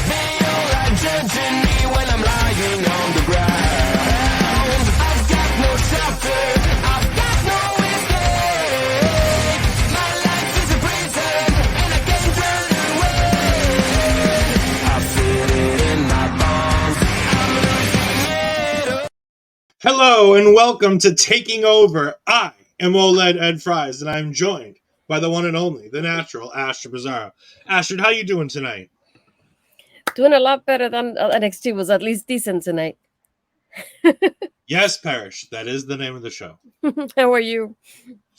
They all are judging me when I'm lying on the ground. I've got no shelter, I've got no escape. My life is a prison and I can't run away. I feel it in my bones, I'm losing it. Hello and welcome to Taking Over. I am OLED Ed Fries, and I'm joined by the one and only, the natural Astrid Pizarro. Astrid, how you doing tonight? Doing a lot better than NXT was at least decent tonight. Yes, Parrish. That is the name of the show. How are you?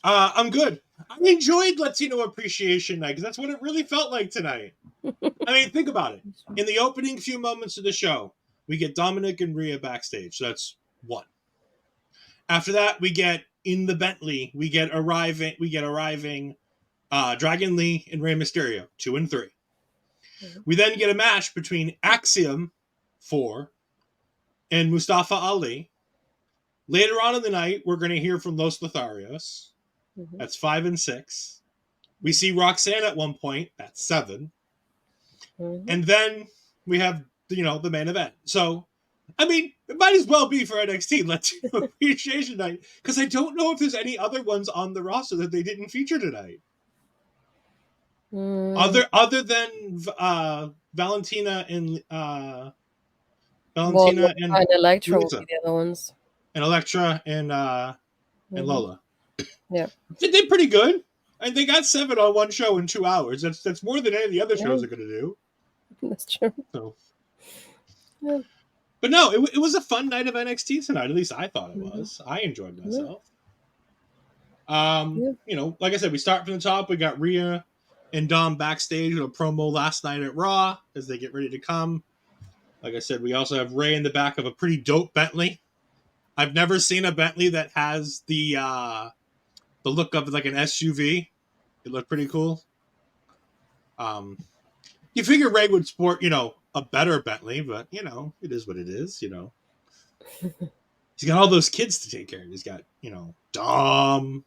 I'm good. I enjoyed Latino Appreciation Night because that's what it really felt like tonight. I mean, think about it. In the opening few moments of the show, we get Dominic and Rhea backstage. So that's one. After that, we get in the Bentley. We get arriving Dragon Lee and Rey Mysterio, 2 and 3. We then get a match between Axiom, 4, and Mustafa Ali. Later on in the night, we're going to hear from Los Lotharios. That's 5 and 6. We see Roxanne at one point. That's 7. And then we have, the main event. So, I mean, it might as well be for NXT Latino Appreciation Night, because I don't know if there's any other ones on the roster that they didn't feature tonight. Other than Valentina and Electra will Lisa. be the other ones. And Elektra and Lola. Yeah. They did pretty good. And they got 7 on one show in 2 hours. That's more than any of the other shows are going to do. That's true. So. Yeah. But no, it was a fun night of NXT tonight. At least I thought it was. I enjoyed myself. Like I said, we start from the top. We got Rhea and Dom backstage with a promo last night at Raw as they get ready to come. Like I said, we also have Rey in the back of a pretty dope Bentley. I've never seen a Bentley that has the look of like an SUV. It looked pretty cool. You figure Rey would sport, a better Bentley, but it is what it is. He's got all those kids to take care of. He's got, Dom.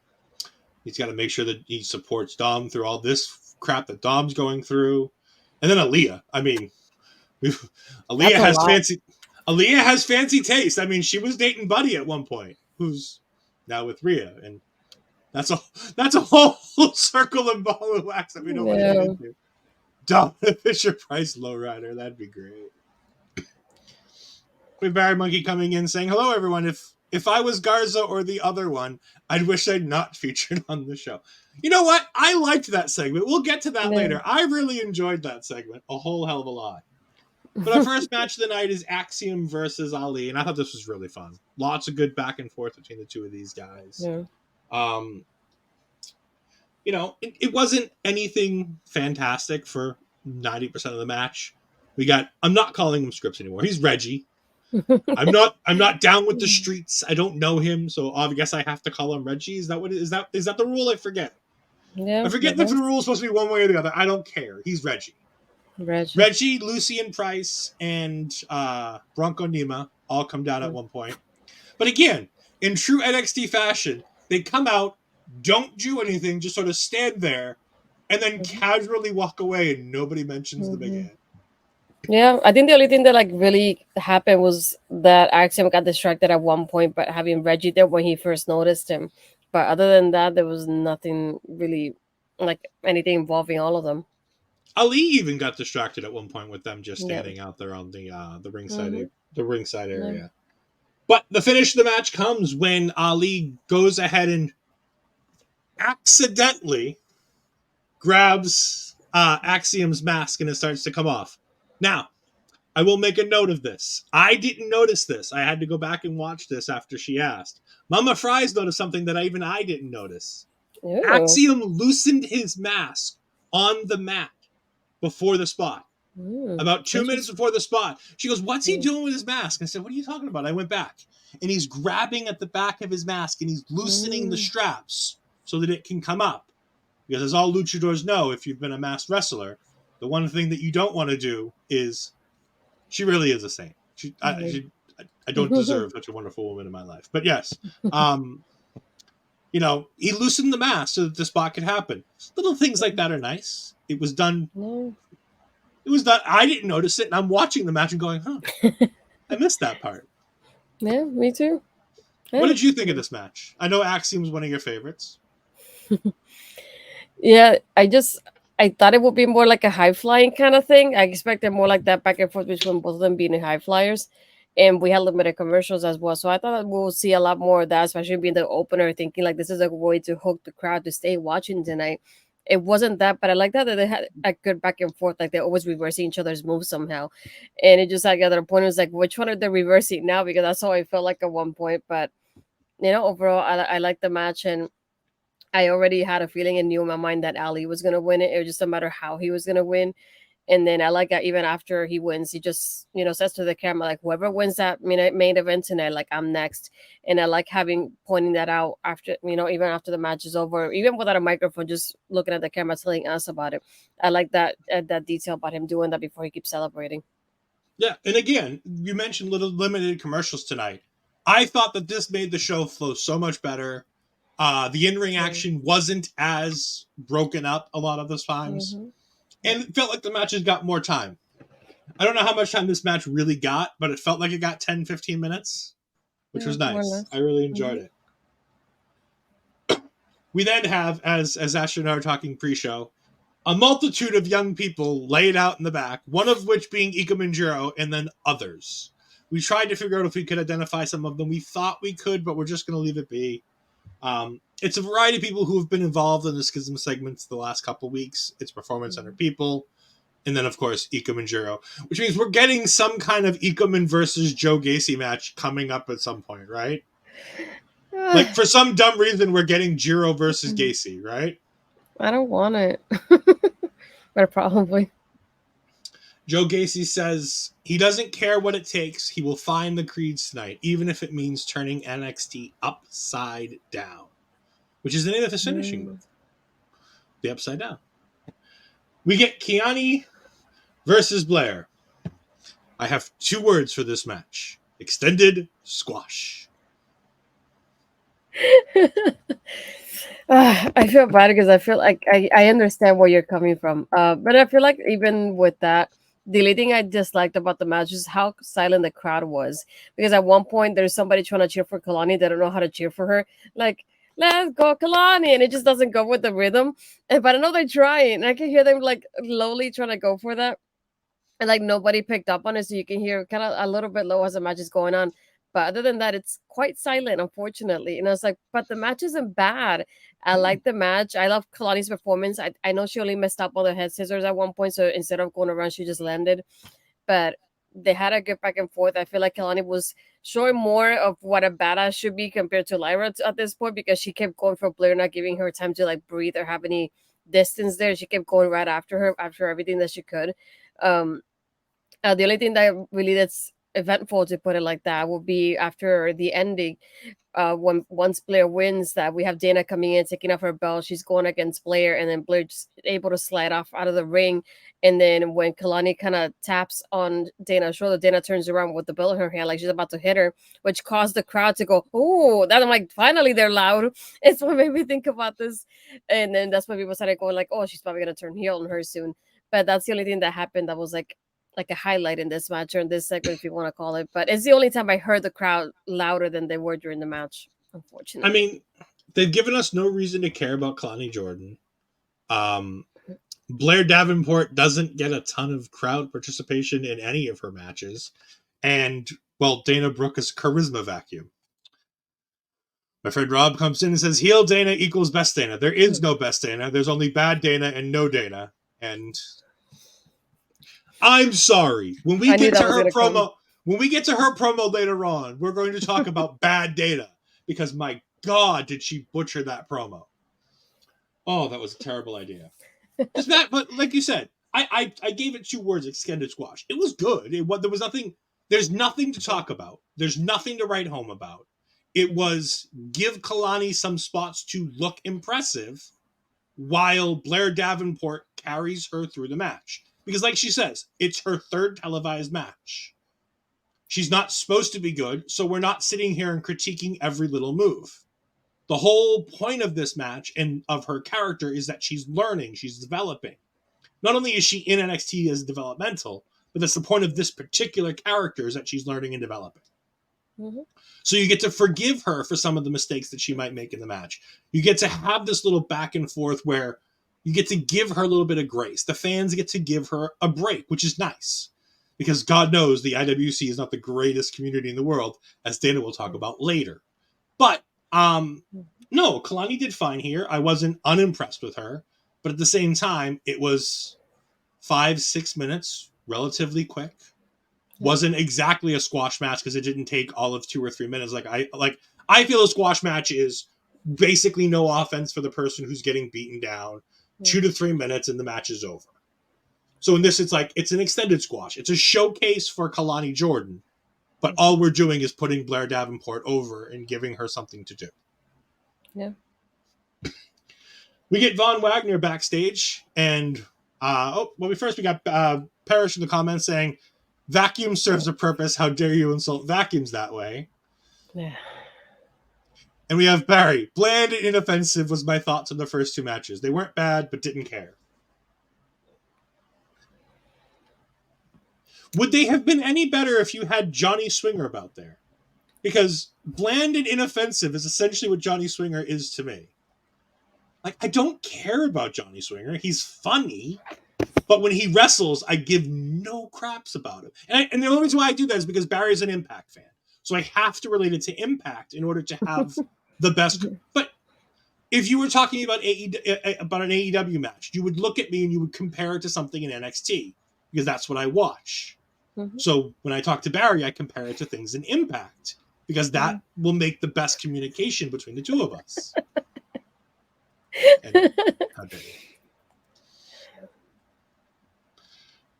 He's got to make sure that he supports Dom through all this crap that Dom's going through, and then Aaliyah. I mean, Aaliyah has fancy taste. I mean, she was dating Buddy at one point, who's now with Rhea, and that's a whole circle and ball of wax that we don't want to get into. Dominic Fisher Price lowrider, that'd be great. We have Barry Monkey coming in saying, "Hello, everyone. If I was Garza or the other one, I'd wish I'd not featured on the show." You know what? I liked that segment. We'll get to that later. I really enjoyed that segment a whole hell of a lot. But our first match of the night is Axiom versus Ali, and I thought this was really fun. Lots of good back and forth between the two of these guys. Yeah. It wasn't anything fantastic for 90% of the match. I'm not calling him Scripps anymore. He's Reggie. I'm not down with the streets. I don't know him, so I guess I have to call him Reggie. Is that what it is? Is that the rule? I forget. Yeah. I forget if the rule is supposed to be one way or the other. I don't care. He's Reggie. Reggie, Lucian Price, and Bronco Nima all come down at one point. But again, in true NXT fashion, they come out, don't do anything, just sort of stand there, and then casually walk away, and nobody mentions the big hand. Yeah, I think the only thing that really happened was that Axiom got distracted at one point, but having Reggie there when he first noticed him. But other than that, there was nothing really anything involving all of them. Ali even got distracted at one point with them just standing out there on the ringside area. But the finish of the match comes when Ali goes ahead and accidentally grabs Axiom's mask and it starts to come off. Now, I will make a note of this. I didn't notice this. I had to go back and watch this after she asked. Mama Fries noticed something that I didn't notice. Ew. Axiom loosened his mask on the mat before the spot. About 2 minutes before the spot. She goes, "What's he doing with his mask?" I said, "What are you talking about?" I went back. And he's grabbing at the back of his mask and he's loosening the straps so that it can come up. Because as all luchadors know, if you've been a masked wrestler, the one thing that you don't want to do is, she really is a saint. I don't deserve such a wonderful woman in my life. But yes, he loosened the mask so that the spot could happen. Little things like that are nice. It was done It was that I didn't notice it, and I'm watching the match and going, huh, I missed that part. Yeah, me too. What Yeah. did you think of this match? I know Axiom was one of your favorites. Yeah, I thought it would be more like a high flying kind of thing. I expected more like that back and forth between both of them being high flyers. And we had limited commercials as well. So I thought that we'll see a lot more of that, especially being the opener, thinking like this is a way to hook the crowd to stay watching tonight. It wasn't that, but I like that they had a good back and forth, like they're always reversing each other's moves somehow. And it just like at the point it was like, which one are they reversing now? Because that's how I felt like at one point. But overall, I like the match, and I already had a feeling and knew in my mind that Ali was gonna win it. It was just a matter how he was gonna win. And then I like that even after he wins, he just says to the camera like, "Whoever wins that main event tonight, like I'm next." And I like having pointing that out after even after the match is over, even without a microphone, just looking at the camera, telling us about it. I like that detail about him doing that before he keeps celebrating. Yeah, and again, you mentioned little limited commercials tonight. I thought that this made the show flow so much better. The in-ring action wasn't as broken up a lot of the times. Mm-hmm. And it felt like the matches got more time. I don't know how much time this match really got, but it felt like it got 10, 15 minutes, which was nice. I really enjoyed it. We then have, as Astrid and I were talking pre-show, a multitude of young people laid out in the back, one of which being Ikemanjiro, and then others. We tried to figure out if we could identify some of them. We thought we could, but we're just going to leave it be. It's a variety of people who have been involved in the Schism segments the last couple weeks. It's Performance Center people. And then, of course, Ikemanjiro, which means we're getting some kind of Ikeman versus Joe Gacy match coming up at some point, right? Like, for some dumb reason, we're getting Jiro versus Gacy, right? I don't want it. But probably. Joe Gacy says he doesn't care what it takes. He will find the creeds tonight, even if it means turning NXT upside down, which is the name of his finishing move. The upside down. We get Kelani versus Blair. I have 2 words for this match. Extended squash. I feel bad because I feel like I understand where you're coming from. But I feel like even with that, the only thing I disliked about the match is how silent the crowd was. Because at one point there's somebody trying to cheer for Kelani. They don't know how to cheer for her. Like, let's go Kelani, and it just doesn't go with the rhythm. But I know they're trying. And I can hear them like lowly trying to go for that. And like nobody picked up on it, so you can hear kind of a little bit low as the match is going on. But other than that, it's quite silent, unfortunately. And I was like, but the match isn't bad. I like the match. I love Kalani's performance. I know she only messed up on the head scissors at one point, so instead of going around, she just landed. But they had a good back and forth. I feel like Kelani was showing more of what a badass should be compared to Lyra at this point, because she kept going for Blair, not giving her time to like breathe or have any distance there. She kept going right after her, after everything that she could. The only thing that really that's eventful, to put it like that, will be after the ending. When once Blair wins, that we have Dana coming in, taking off her belt. She's going against Blair, and then Blair just able to slide off out of the ring. And then when Kelani kind of taps on Dana's shoulder, Dana turns around with the belt in her hand, like she's about to hit her, which caused the crowd to go, "Oh!" That I'm like, finally they're loud. It's what made me think about this. And then that's when people started going like, "Oh, she's probably gonna turn heel on her soon." But that's the only thing that happened that was like a highlight in this match, or in this segment, if you want to call it. But it's the only time I heard the crowd louder than they were during the match, unfortunately. I mean, they've given us no reason to care about Kelani Jordan. Blair Davenport doesn't get a ton of crowd participation in any of her matches. And, well, Dana Brooke is charisma vacuum. My friend Rob comes in and says, heel Dana equals best Dana. There is no best Dana. There's only bad Dana and no Dana. And I'm sorry. When we get to her promo later on, we're going to talk about bad Dana, because my God, did she butcher that promo? Oh, that was a terrible idea. But like you said, I gave it 2 words: extended squash. It was good. There was nothing. There's nothing to talk about. There's nothing to write home about. It was give Kelani some spots to look impressive, while Blair Davenport carries her through the match. Because like she says, it's her 3rd televised match. She's not supposed to be good, so we're not sitting here and critiquing every little move. The whole point of this match and of her character is that she's learning, she's developing. not only is she in NXT as developmental, but that's the point of this particular character is that she's learning and developing. Mm-hmm. So you get to forgive her for some of the mistakes that she might make in the match. You get to have this little back and forth where you get to give her a little bit of grace. The fans get to give her a break, which is nice. Because God knows the IWC is not the greatest community in the world, as Dana will talk about later. But, no, Kelani did fine here. I wasn't unimpressed with her. But at the same time, it was 5-6 minutes, relatively quick. Wasn't exactly a squash match because it didn't take all of 2 or 3 minutes. I feel a squash match is basically no offense for the person who's getting beaten down. 2 to 3 minutes and the match is over. So in this, it's an extended squash. It's a showcase for Kelani Jordan, but all we're doing is putting Blair Davenport over and giving her something to do. Yeah. We get Von Wagner backstage, and we got Parrish in the comments saying, "Vacuum serves a purpose. How dare you insult vacuums that way?" Yeah. And we have Barry. Bland and inoffensive was my thoughts on the first 2 matches. They weren't bad, but didn't care. Would they have been any better if you had Johnny Swinger about there? Because bland and inoffensive is essentially what Johnny Swinger is to me. Like, I don't care about Johnny Swinger. He's funny, but when he wrestles, I give no craps about him. And the only reason why I do that is because Barry's an Impact fan. So I have to relate it to Impact in order to have the best. But if you were talking about an AEW match, you would look at me and you would compare it to something in NXT because that's what I watch. Mm-hmm. So when I talk to Barry, I compare it to things in Impact because that will make the best communication between the two of us. And how dare you?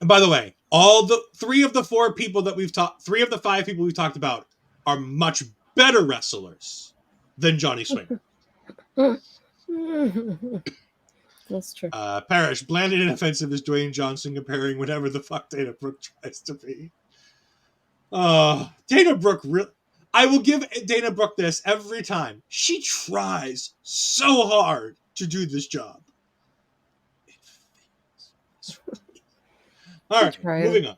And by the way, all the 3 of the 4 people that we've talked, 3 of the 5 people we've talked about are much better wrestlers than Johnny Swinger. That's true. Parrish, bland and inoffensive is Dwayne Johnson comparing whatever the fuck Dana Brooke tries to be. Dana Brooke, I will give Dana Brooke this every time. She tries so hard to do this job. All right, moving on.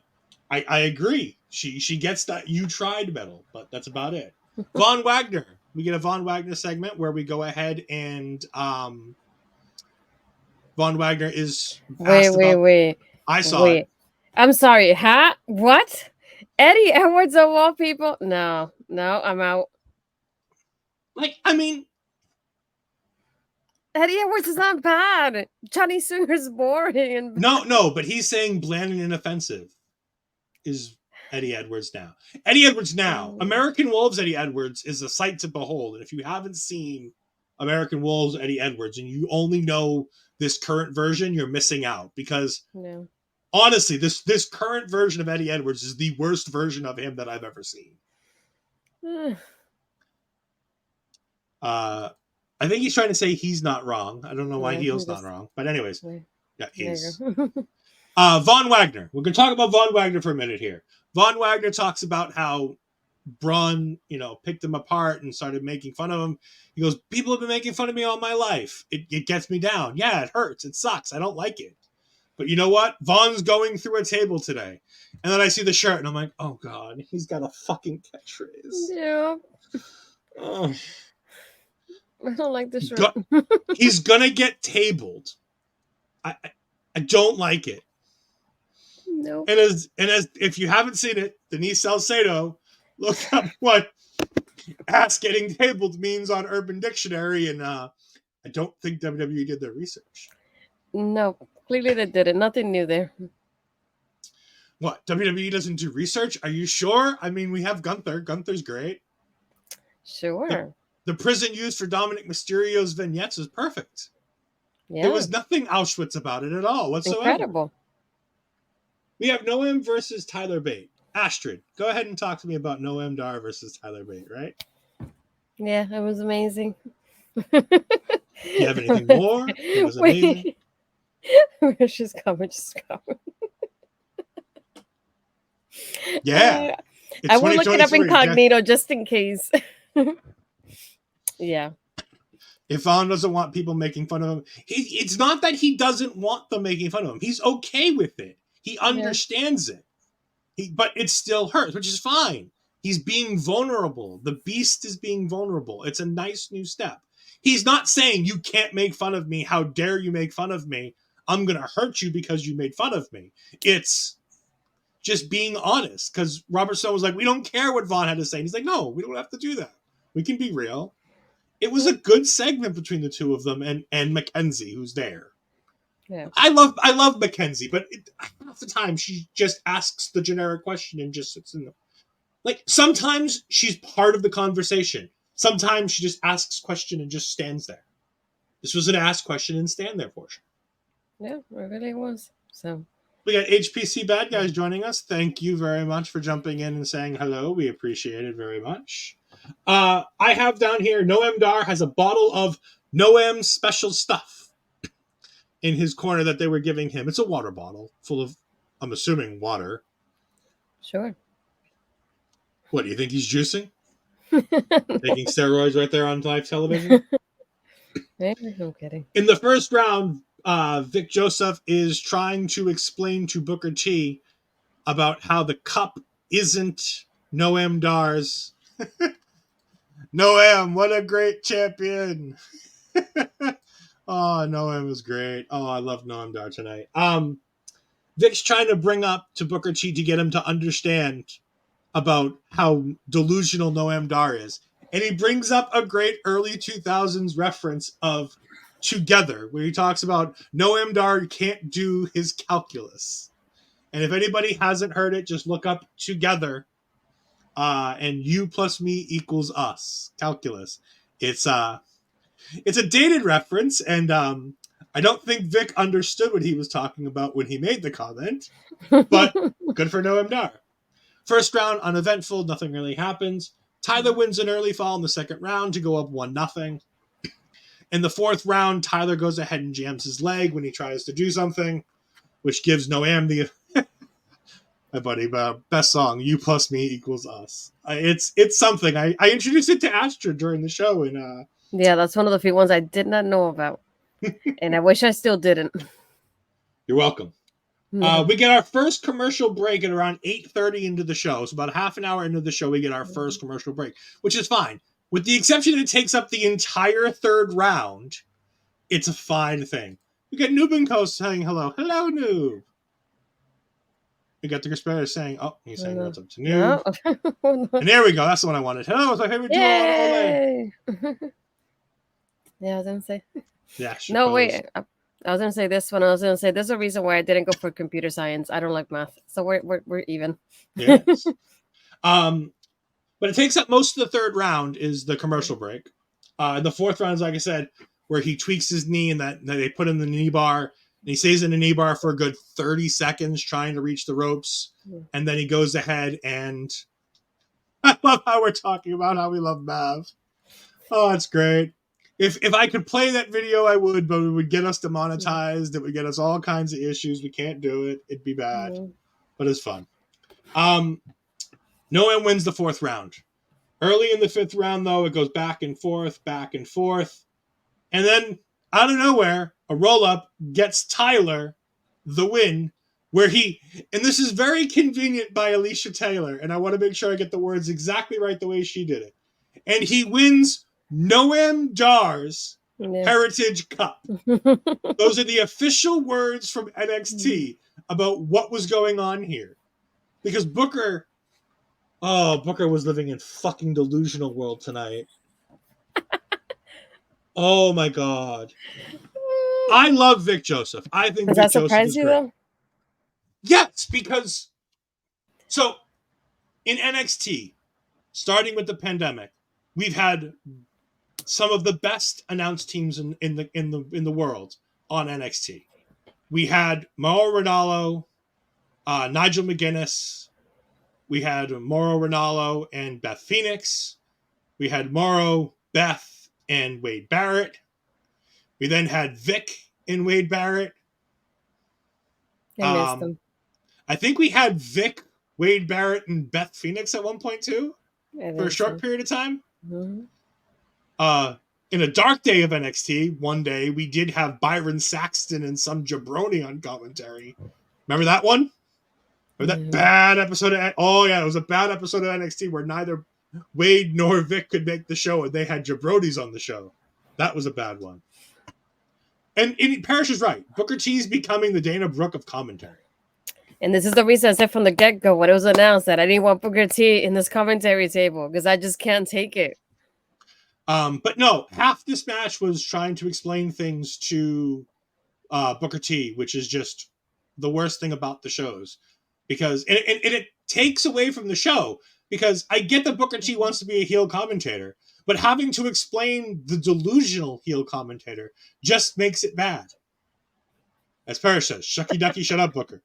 I agree. She gets that "you tried" medal, but that's about it. Von Wagner. We get a Von Wagner segment where we go ahead and Von Wagner is Wait. I saw it. I'm sorry. Huh? What? Eddie Edwards of all people? No, I'm out. Eddie Edwards is not bad. Johnny Swinger's boring. And No, but he's saying bland and inoffensive is Eddie Edwards now. Eddie Edwards now. American Wolves Eddie Edwards is a sight to behold. And if you haven't seen American Wolves Eddie Edwards and you only know this current version, you're missing out. Because honestly, this current version of Eddie Edwards is the worst version of him that I've ever seen. I think he's trying to say he's not wrong. I don't know why heel's not wrong. But anyways, he's. Von Wagner. We're going to talk about Von Wagner for a minute here. Von Wagner talks about how Bron, picked him apart and started making fun of him. He goes, "People have been making fun of me all my life. It gets me down. Yeah, it hurts. It sucks. I don't like it. But you know what? Von's going through a table today." And then I see the shirt and I'm like, oh God, he's got a fucking catchphrase. Yeah. I don't like the shirt. He's going to get tabled. I don't like it. No. And as if you haven't seen it, Denise Salcedo, look up what ass getting tabled means on Urban Dictionary, and I don't think WWE did their research. No, clearly they did it. Nothing new there. What? WWE doesn't do research? Are you sure? I mean, we have Gunther. Gunther's great. Sure. The prison used for Dominic Mysterio's vignettes is perfect. Yeah. There was nothing Auschwitz about it at all whatsoever. Incredible. We have Noam versus Tyler Bate. Astrid, go ahead and talk to me about Noam Dar versus Tyler Bate, right? Yeah, it was amazing. Do you have anything more? It was amazing. She's coming. Yeah. I will look it up incognito just in case. Yeah. If Vaughn doesn't want people making fun of him, it's not that he doesn't want them making fun of him. He's okay with it. He understands it. But it still hurts, which is fine. He's being vulnerable. The beast is being vulnerable. It's a nice new step. He's not saying, you can't make fun of me. How dare you make fun of me? I'm going to hurt you because you made fun of me. It's just being honest. Because Robert Stone was like, we don't care what Vaughn had to say. And he's like, no, we don't have to do that. We can be real. It was a good segment between the two of them and Mackenzie, who's there. Yeah. I love Mackenzie, but half the time she just asks the generic question and just sits in the... Like, sometimes she's part of the conversation. Sometimes she just asks question and just stands there. This was an ask question and stand there portion. Yeah, it really was. So we got HPC Bad Guys joining us. Thank you very much for jumping in and saying hello. We appreciate it very much. I have down here, Noam Dar has a bottle of Noam special stuff in his corner that they were giving him. It's a water bottle full of, I'm assuming, water. Sure. What, do you think he's juicing? Taking steroids right there on live television? No kidding. In the first round, Vic Joseph is trying to explain to Booker T about how the cup isn't Noam Dar's. Noam, what a great champion. Oh, Noam is great. Oh, I love Noam Dar tonight. Vic's trying to bring up to Booker T to get him to understand about how delusional Noam Dar is. And he brings up a great early 2000s reference of Together, where he talks about Noam Dar can't do his calculus. And if anybody hasn't heard it, just look up Together. And you plus me equals us. Calculus. It's a dated reference, and I don't think Vic understood what he was talking about when he made the comment. But good for Noam Dar. First round, uneventful, nothing really happens. Tyler wins an early fall in the second round to go up 1-0. In the fourth round, Tyler goes ahead and jams his leg when he tries to do something, which gives Noam the... My buddy, best song, You Plus Me Equals Us. It's something. I introduced it to Astrid during the show. And yeah, that's one of the few ones I did not know about. And I wish I still didn't. You're welcome. We get our first commercial break at around 8:30 into the show. So about half an hour into the show, we get our first commercial break, which is fine. With the exception that it takes up the entire third round, it's a fine thing. We get Noob and Co saying hello. Hello, Noob. We got the Conspirator saying, oh, he's saying what's up to Noob. No. And there we go. That's the one I wanted. Hello, it's my favorite duo on all day. Yeah, I was going to say. Yeah, no, wait. I was going to say this one. I was going to say there's a reason why I didn't go for computer science. I don't like math. So we're even. Yes. But it takes up most of the third round is the commercial break. The fourth round is, like I said, where he tweaks his knee and that they put him in the knee bar. And he stays in the knee bar for a good 30 seconds trying to reach the ropes. And then he goes ahead and... I love how we're talking about how we love Mav. Oh, it's great. If I could play that video, I would, but it would get us demonetized. It would get us all kinds of issues. We can't do it. It'd be bad. But it's fun. Noam wins the fourth round. Early in the fifth round, though, it goes back and forth. And then, out of nowhere, a roll-up gets Tyler the win, where he... And this is very convenient by Alicia Taylor, and I want to make sure I get the words exactly right the way she did it. And he wins Noam Dar's Heritage Cup. Those are the official words from NXT about what was going on here. Because Booker was living in fucking delusional world tonight. Oh my God. I love Vic Joseph. I think Does Vic that surprise Joseph is you, great. though? Yes, because so in NXT, starting with the pandemic, we've had some of the best announced teams in the world on NXT. We had Mauro Ranallo, Nigel McGuinness. We had Mauro Ranallo and Beth Phoenix. We had Mauro, Beth, and Wade Barrett. We then had Vic and Wade Barrett. I missed them. I think we had Vic, Wade Barrett, and Beth Phoenix at one point too, for a short period of time. Mm-hmm. In a dark day of NXT, one day we did have Byron Saxton and some jabroni on commentary. Remember that one? Remember that bad episode of... Oh, yeah, it was a bad episode of NXT where neither Wade nor Vic could make the show, and they had jabronis on the show. That was a bad one. And Parrish is right. Booker T's becoming the Dana Brooke of commentary. And this is the reason I said from the get-go when it was announced that I didn't want Booker T in this commentary table because I just can't take it. But no, half this match was trying to explain things to Booker T, which is just the worst thing about the shows. Because it takes away from the show. Because I get that Booker T wants to be a heel commentator, but having to explain the delusional heel commentator just makes it bad. As Parrish says, shucky ducky, shut up, Booker.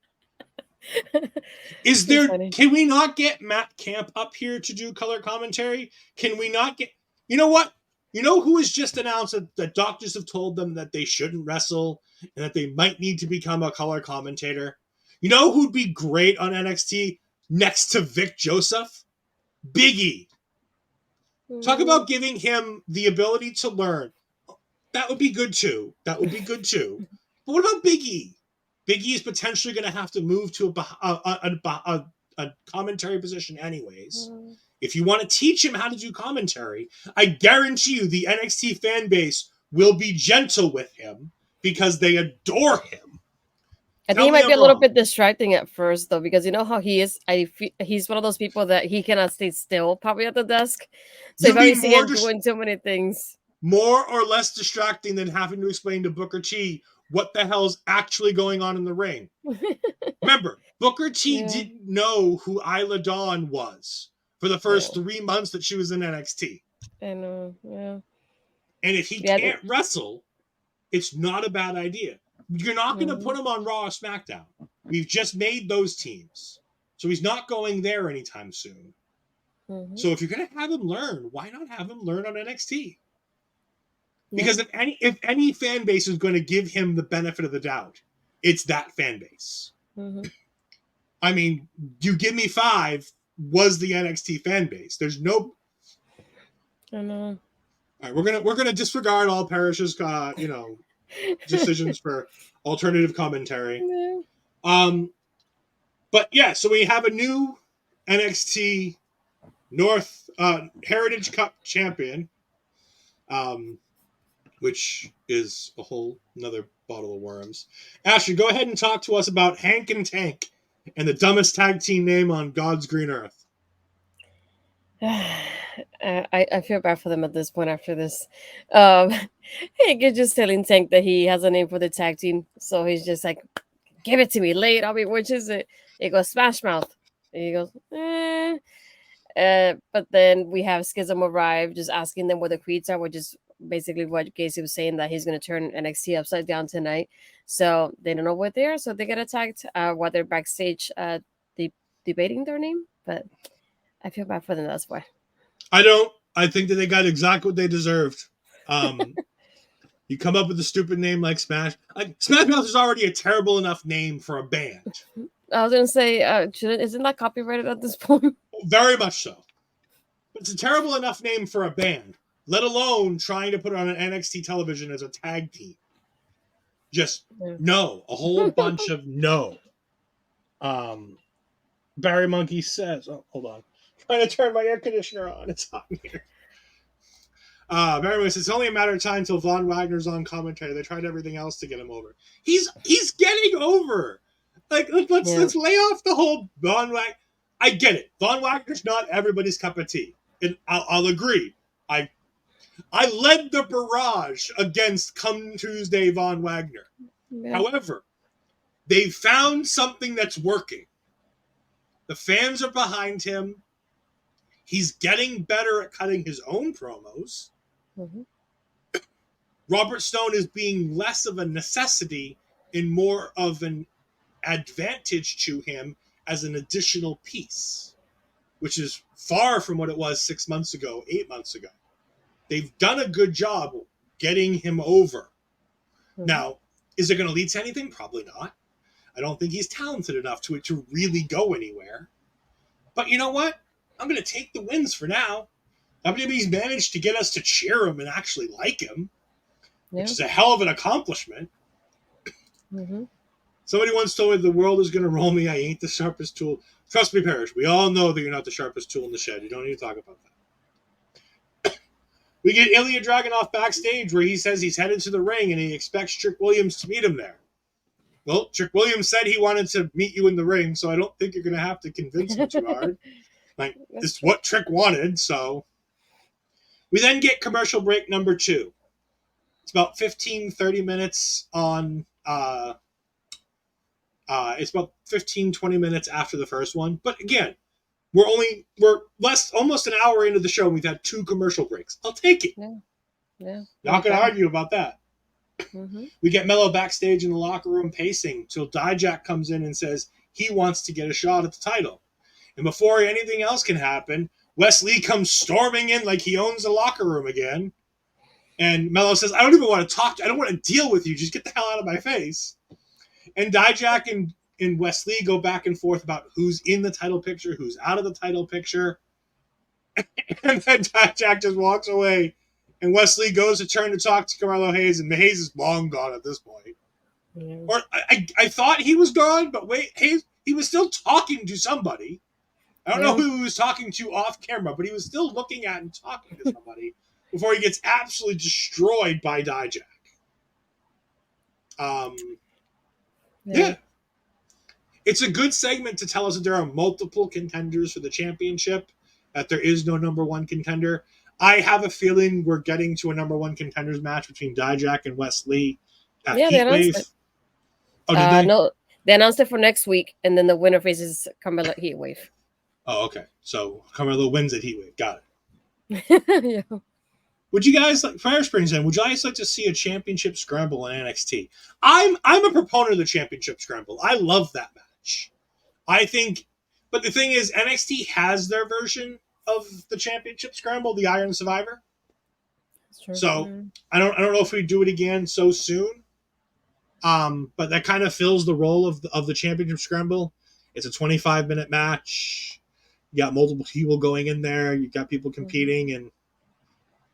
Is there? Can we not get Matt Camp up here to do color commentary? Can we not get? You know what? You know who has just announced that doctors have told them that they shouldn't wrestle and that they might need to become a color commentator? You know who'd be great on NXT next to Vic Joseph? Big E. Talk about giving him the ability to learn. That would be good too. But what about Big E? Big E is potentially going to have to move to a commentary position anyways. If you want to teach him how to do commentary, I guarantee you the NXT fan base will be gentle with him because they adore him. I think he might be a little bit distracting at first, though, because you know how he is. He's one of those people that he cannot stay still, probably at the desk. So if I see him doing too many things, more or less distracting than having to explain to Booker T what the hell's actually going on in the ring. Remember, Booker T didn't know who Isla Dawn was for the first 3 months that she was in NXT. I know, yeah. And if he can't wrestle, it's not a bad idea. You're not going to put him on Raw or SmackDown. We've just made those teams. So he's not going there anytime soon. So if you're going to have him learn, why not have him learn on NXT? Because if any fan base is going to give him the benefit of the doubt, it's that fan base. I mean, You Give Me Five was the NXT fan base. There's no... I know. All right, we're gonna disregard all Parrish's decisions for alternative commentary. But yeah, so we have a new NXT North Heritage Cup champion, which is a whole another bottle of worms. Astrid, go ahead and talk to us about Hank and Tank and the dumbest tag team name on God's green earth. I feel bad for them at this point after this. Hank is just telling Tank that he has a name for the tag team. So he's just like, give it to me, late. I mean, which is it? He goes, Smash Mouth. And he goes, but then we have Schism arrive, just asking them where the creeds are, which is basically what Casey was saying, that he's going to turn NXT upside down tonight. So they don't know what they are. So they get attacked while they're backstage debating their name. But I feel bad for them, that's why. I don't. I think that they got exactly what they deserved. You come up with a stupid name like Smash. Smash Mouth is already a terrible enough name for a band. I was going to say, isn't that copyrighted at this point? Very much so. But it's a terrible enough name for a band, let alone trying to put it on an NXT television as a tag team. Just no. A whole bunch of no. Barry Monkey says, oh, hold on. Trying to turn my air conditioner on. It's hot in here. Barry Monkey says, it's only a matter of time until Von Wagner's on commentary. They tried everything else to get him over. He's getting over. Like, let's lay off the whole Von Wagner. I get it. Von Wagner's not everybody's cup of tea. And I'll agree. I led the barrage against Come Tuesday Von Wagner. Yeah. However, they found something that's working. The fans are behind him. He's getting better at cutting his own promos. Robert Stone is being less of a necessity and more of an advantage to him as an additional piece, which is far from what it was 6 months ago, 8 months ago. They've done a good job getting him over. Now, is it going to lead to anything? Probably not. I don't think he's talented enough to really go anywhere. But you know what? I'm going to take the wins for now. WWE's managed to get us to cheer him and actually like him, Yeah. which is a hell of an accomplishment. Mm-hmm. Somebody once told me the world is going to roll me. I ain't the sharpest tool. Trust me, Parrish. We all know that you're not the sharpest tool in the shed. You don't need to talk about that. We get Ilya Dragunov backstage where he says he's headed to the ring and he expects Trick Williams to meet him there. Well, Trick Williams said he wanted to meet you in the ring, so I don't think you're going to have to convince him too hard. Like, this is what Trick wanted, so. We then get commercial break number 2. It's about 15-30 minutes on it's about 15-20 minutes after the first one. But again, we're almost an hour into the show and we've had 2 commercial breaks. I'll take it. Yeah. Not gonna argue about that. Mm-hmm. We get Mello backstage in the locker room pacing till Dijak comes in and says he wants to get a shot at the title. And before anything else can happen, Wes Lee comes storming in like he owns the locker room again. And Mello says, I don't even want to talk to you. I don't want to deal with you. Just get the hell out of my face. And Dijak and Wes Lee go back and forth about who's in the title picture, who's out of the title picture. And then Dijak just walks away. And Wes Lee goes to turn to talk to Carmelo Hayes, and Hayes is long gone at this point. Yeah. Or I thought he was gone, but wait, Hayes, he was still talking to somebody. I don't know who he was talking to off camera, but he was still looking at and talking to somebody before he gets absolutely destroyed by Dijak. Yeah. It's a good segment to tell us that there are multiple contenders for the championship, that there is no number 1 contender. I have a feeling we're getting to a number 1 contenders match between Dijak and Wes Lee at Heatwave. Oh, did they? No, they announced it for next week, and then the winner faces Carmelo at Heatwave. Oh, okay. So Carmelo wins at Heatwave. Got it. Yeah. Would you guys like Fire Springs then? Would you guys like to see a championship scramble in NXT? I'm a proponent of the championship scramble. I love that match. I think, but the thing is, NXT has their version of the championship scramble, the Iron Survivor. So I don't know if we do it again so soon. But that kind of fills the role of the championship scramble. It's a 25-minute match. You got multiple people going in there. You got people competing, and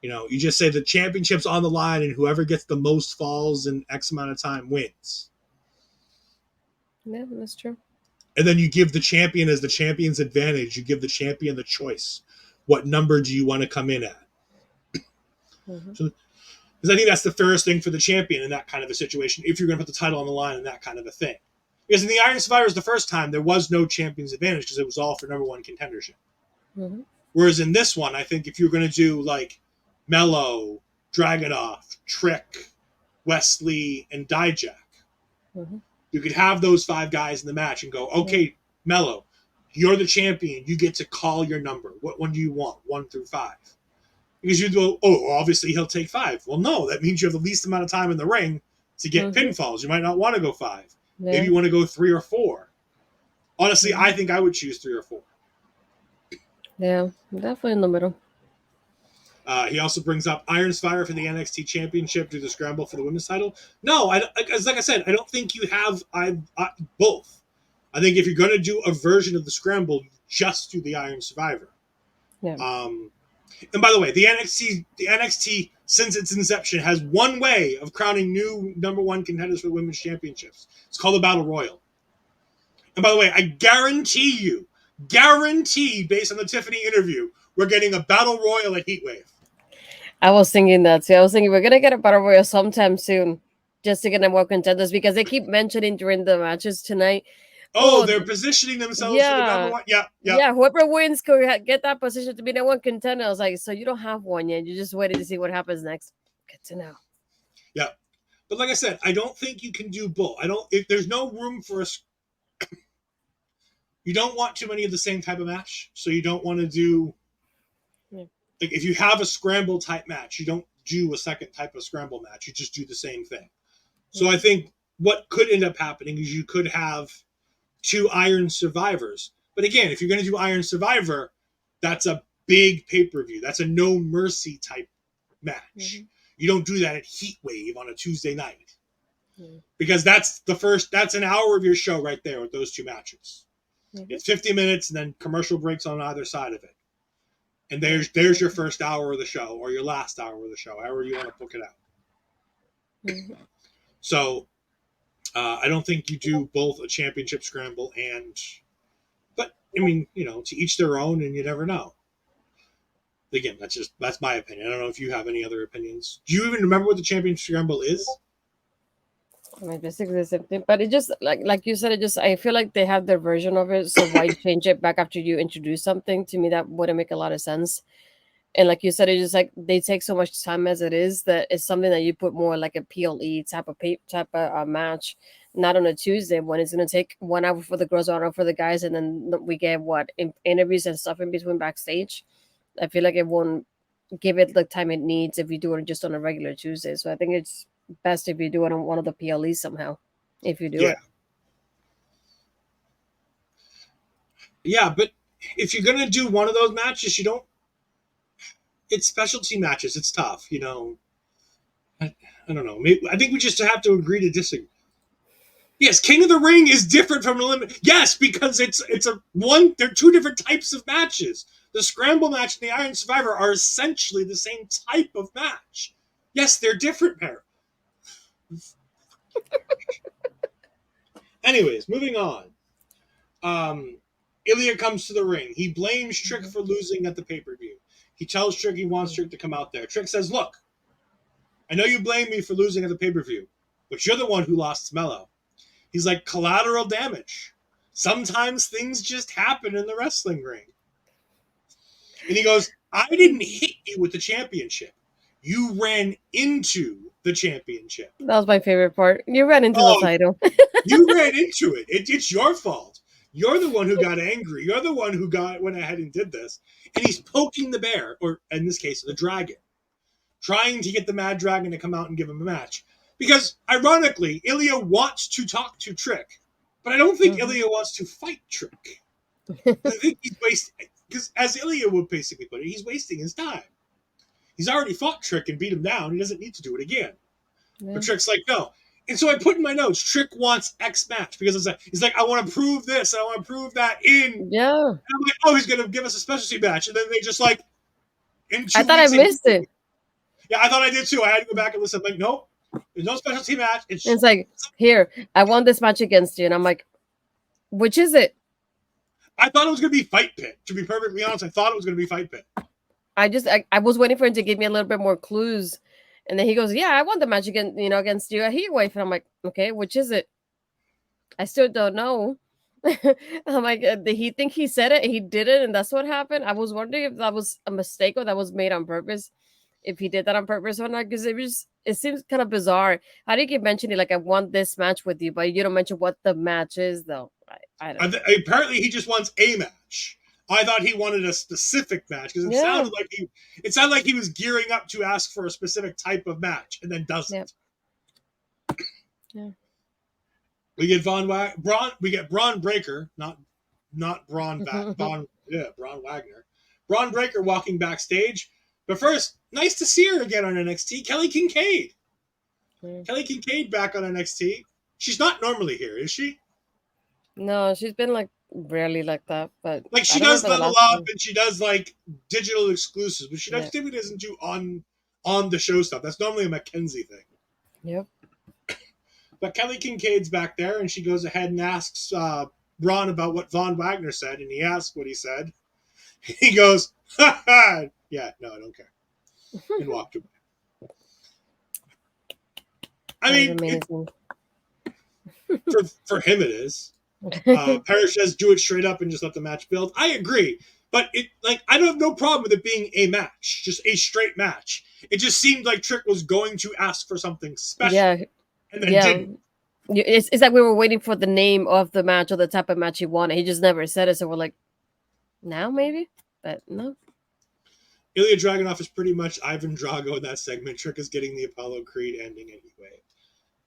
you just say the championship's on the line, and whoever gets the most falls in X amount of time wins. Yeah, that's true. And then you give the champion as the champion's advantage. You give the champion the choice. What number do you want to come in at? Mm-hmm. So, because I think that's the fairest thing for the champion in that kind of a situation, if you're going to put the title on the line in that kind of a thing. Because in the Iron Survivors the first time, there was no champion's advantage because it was all for number 1 contendership. Mm-hmm. Whereas in this one, I think if you're going to do like Mello, Dragunov, Trick, Wes Lee, and Dijak, mm-hmm. you could have those 5 guys in the match and go, okay, mm-hmm. Mello, you're the champion. You get to call your number. What one do you want? 1 through 5. Because you go, obviously he'll take 5. Well, no, that means you have the least amount of time in the ring to get mm-hmm. pinfalls. You might not want to go 5. Yeah. Maybe you want to go 3 or 4. Honestly, mm-hmm. I think I would choose 3 or 4. Yeah, definitely in the middle. He also brings up Iron Survivor for the NXT Championship, do the scramble for the women's title. No, like I said, I don't think you have both. I think if you're going to do a version of the scramble, just do the Iron Survivor. Yeah. And by the way, the NXT since its inception has one way of crowning new number 1 contenders for the women's championships. It's called the Battle Royal. And by the way, I guarantee, based on the Tiffany interview, we're getting a Battle Royal at Heatwave. I was thinking that too. I was thinking we're going to get a Battle Royal sometime soon, just to get more contenders, because they keep mentioning during the matches tonight. They're positioning themselves for the number 1. Yeah, whoever wins could get that position to be the 1 contender. I was like, so you don't have one yet. You're just waiting to see what happens next. Good to know. Yeah. But like I said, I don't think you can do both. There's no room for you don't want too many of the same type of match. So you don't want to do, like if you have a scramble type match, you don't do a second type of scramble match. You just do the same thing. So I think what could end up happening is you could have 2 Iron Survivors. But again, if you're going to do Iron Survivor, that's a big pay-per-view. That's a no mercy type match. Mm-hmm. You don't do that at Heatwave on a Tuesday night. Mm-hmm. Because that's an hour of your show right there with those 2 matches. Mm-hmm. It's 50 minutes and then commercial breaks on either side of it. And there's your first hour of the show, or your last hour of the show, however you want to book it out. Mhm. So I don't think you do both a championship scramble but I mean, to each their own, and you never know. Again, that's my opinion. I don't know if you have any other opinions. Do you even remember what the championship scramble is? I mean, basically the same thing, but it just like you said, it just I feel like they have their version of it. So why change it back after you introduce something? To me, that wouldn't make a lot of sense. And like you said, it's just like they take so much time as it is that it's something that you put more like a PLE type of match, not on a Tuesday when it's gonna take 1 hour for the girls, 1 hour for the guys, and then we get interviews and stuff in between backstage. I feel like it won't give it the time it needs if you do it just on a regular Tuesday. So I think it's best if you do it on one of the PLEs somehow. If you do Yeah. it, Yeah, but if you're gonna do one of those matches, you don't. It's specialty matches. It's tough, I don't know. Maybe, I think we just have to agree to disagree. Yes, King of the Ring is different from Elimination. Yes, because it's a one. They're two different types of matches. The Scramble match and the Iron Survivor are essentially the same type of match. Yes, they're different, pair. Anyways, moving on. Ilya comes to the ring. He blames Trick for losing at the pay-per-view. He tells Trick he wants Trick to come out there. Trick says, "Look, I know you blame me for losing at the pay-per-view, but you're the one who lost Mello." He's like, collateral damage. Sometimes things just happen in the wrestling ring. And he goes, I didn't hit you with the championship. You ran into the championship. that was my favorite part. You ran into the title. You ran into it. It's your fault. You're the one who got angry. You're the one who went ahead and did this. And he's poking the bear, or in this case, the dragon, trying to get the Mad Dragon to come out and give him a match. Because, ironically, Ilya wants to talk to Trick, but I don't think Ilya wants to fight Trick. I think he's wasting, because as Ilya would basically put it, he's wasting his time. He's already fought Trick and beat him down. He doesn't need to do it again. Yeah. But Trick's like, no. And so I put in my notes, Trick wants X match, because he's like, I want to prove this, I want to prove that in. Yeah. And I'm like, oh, he's going to give us a specialty match. And then they just like, I thought I missed it. Yeah, I thought I did too. I had to go back and listen. I'm like, nope, there's no specialty match. It's like, here, I won this match against you. And I'm like, which is it? I thought it was going to be Fight Pit. To be perfectly honest, I thought it was going to be Fight Pit. I was waiting for him to give me a little bit more clues. And then he goes, yeah, I won the match against you. He wait, and I'm like, okay, which is it? I still don't know. I'm like, did he think he said it? He did it, and that's what happened. I was wondering if that was a mistake or that was made on purpose. If he did that on purpose or not, because it seems kind of bizarre. How do you keep mentioning like I want this match with you, but you don't mention what the match is though? I don't know. Apparently he just wants a match. I thought he wanted a specific match because it sounded like he was gearing up to ask for a specific type of match and then doesn't. Yeah. We get Bron Breakker, not Bron Bron Wagner. Bron Breakker walking backstage. But first, nice to see her again on NXT. Kelly Kincaid. Kelly Kincaid back on NXT. She's not normally here, is she? No, she's been like rarely like that. But like she does Level Up and she does like digital exclusives, but she typically doesn't do on the show stuff. That's normally a Mackenzie thing. Yep. But Kelly Kincaid's back there, and she goes ahead and asks Bron about what Von Wagner said, and he asks what he said. He goes, ha ha! Yeah, no, I don't care. And walked away. I mean, for him it is. Parrish says do it straight up and just let the match build. I agree. But I don't have no problem with it being a match, just a straight match. It just seemed like Trick was going to ask for something special. Yeah. And then didn't. It's like we were waiting for the name of the match or the type of match he wanted. He just never said it, so we're like, now maybe? But no. Ilya Dragunov is pretty much Ivan Drago in that segment. Trick is getting the Apollo Creed ending anyway.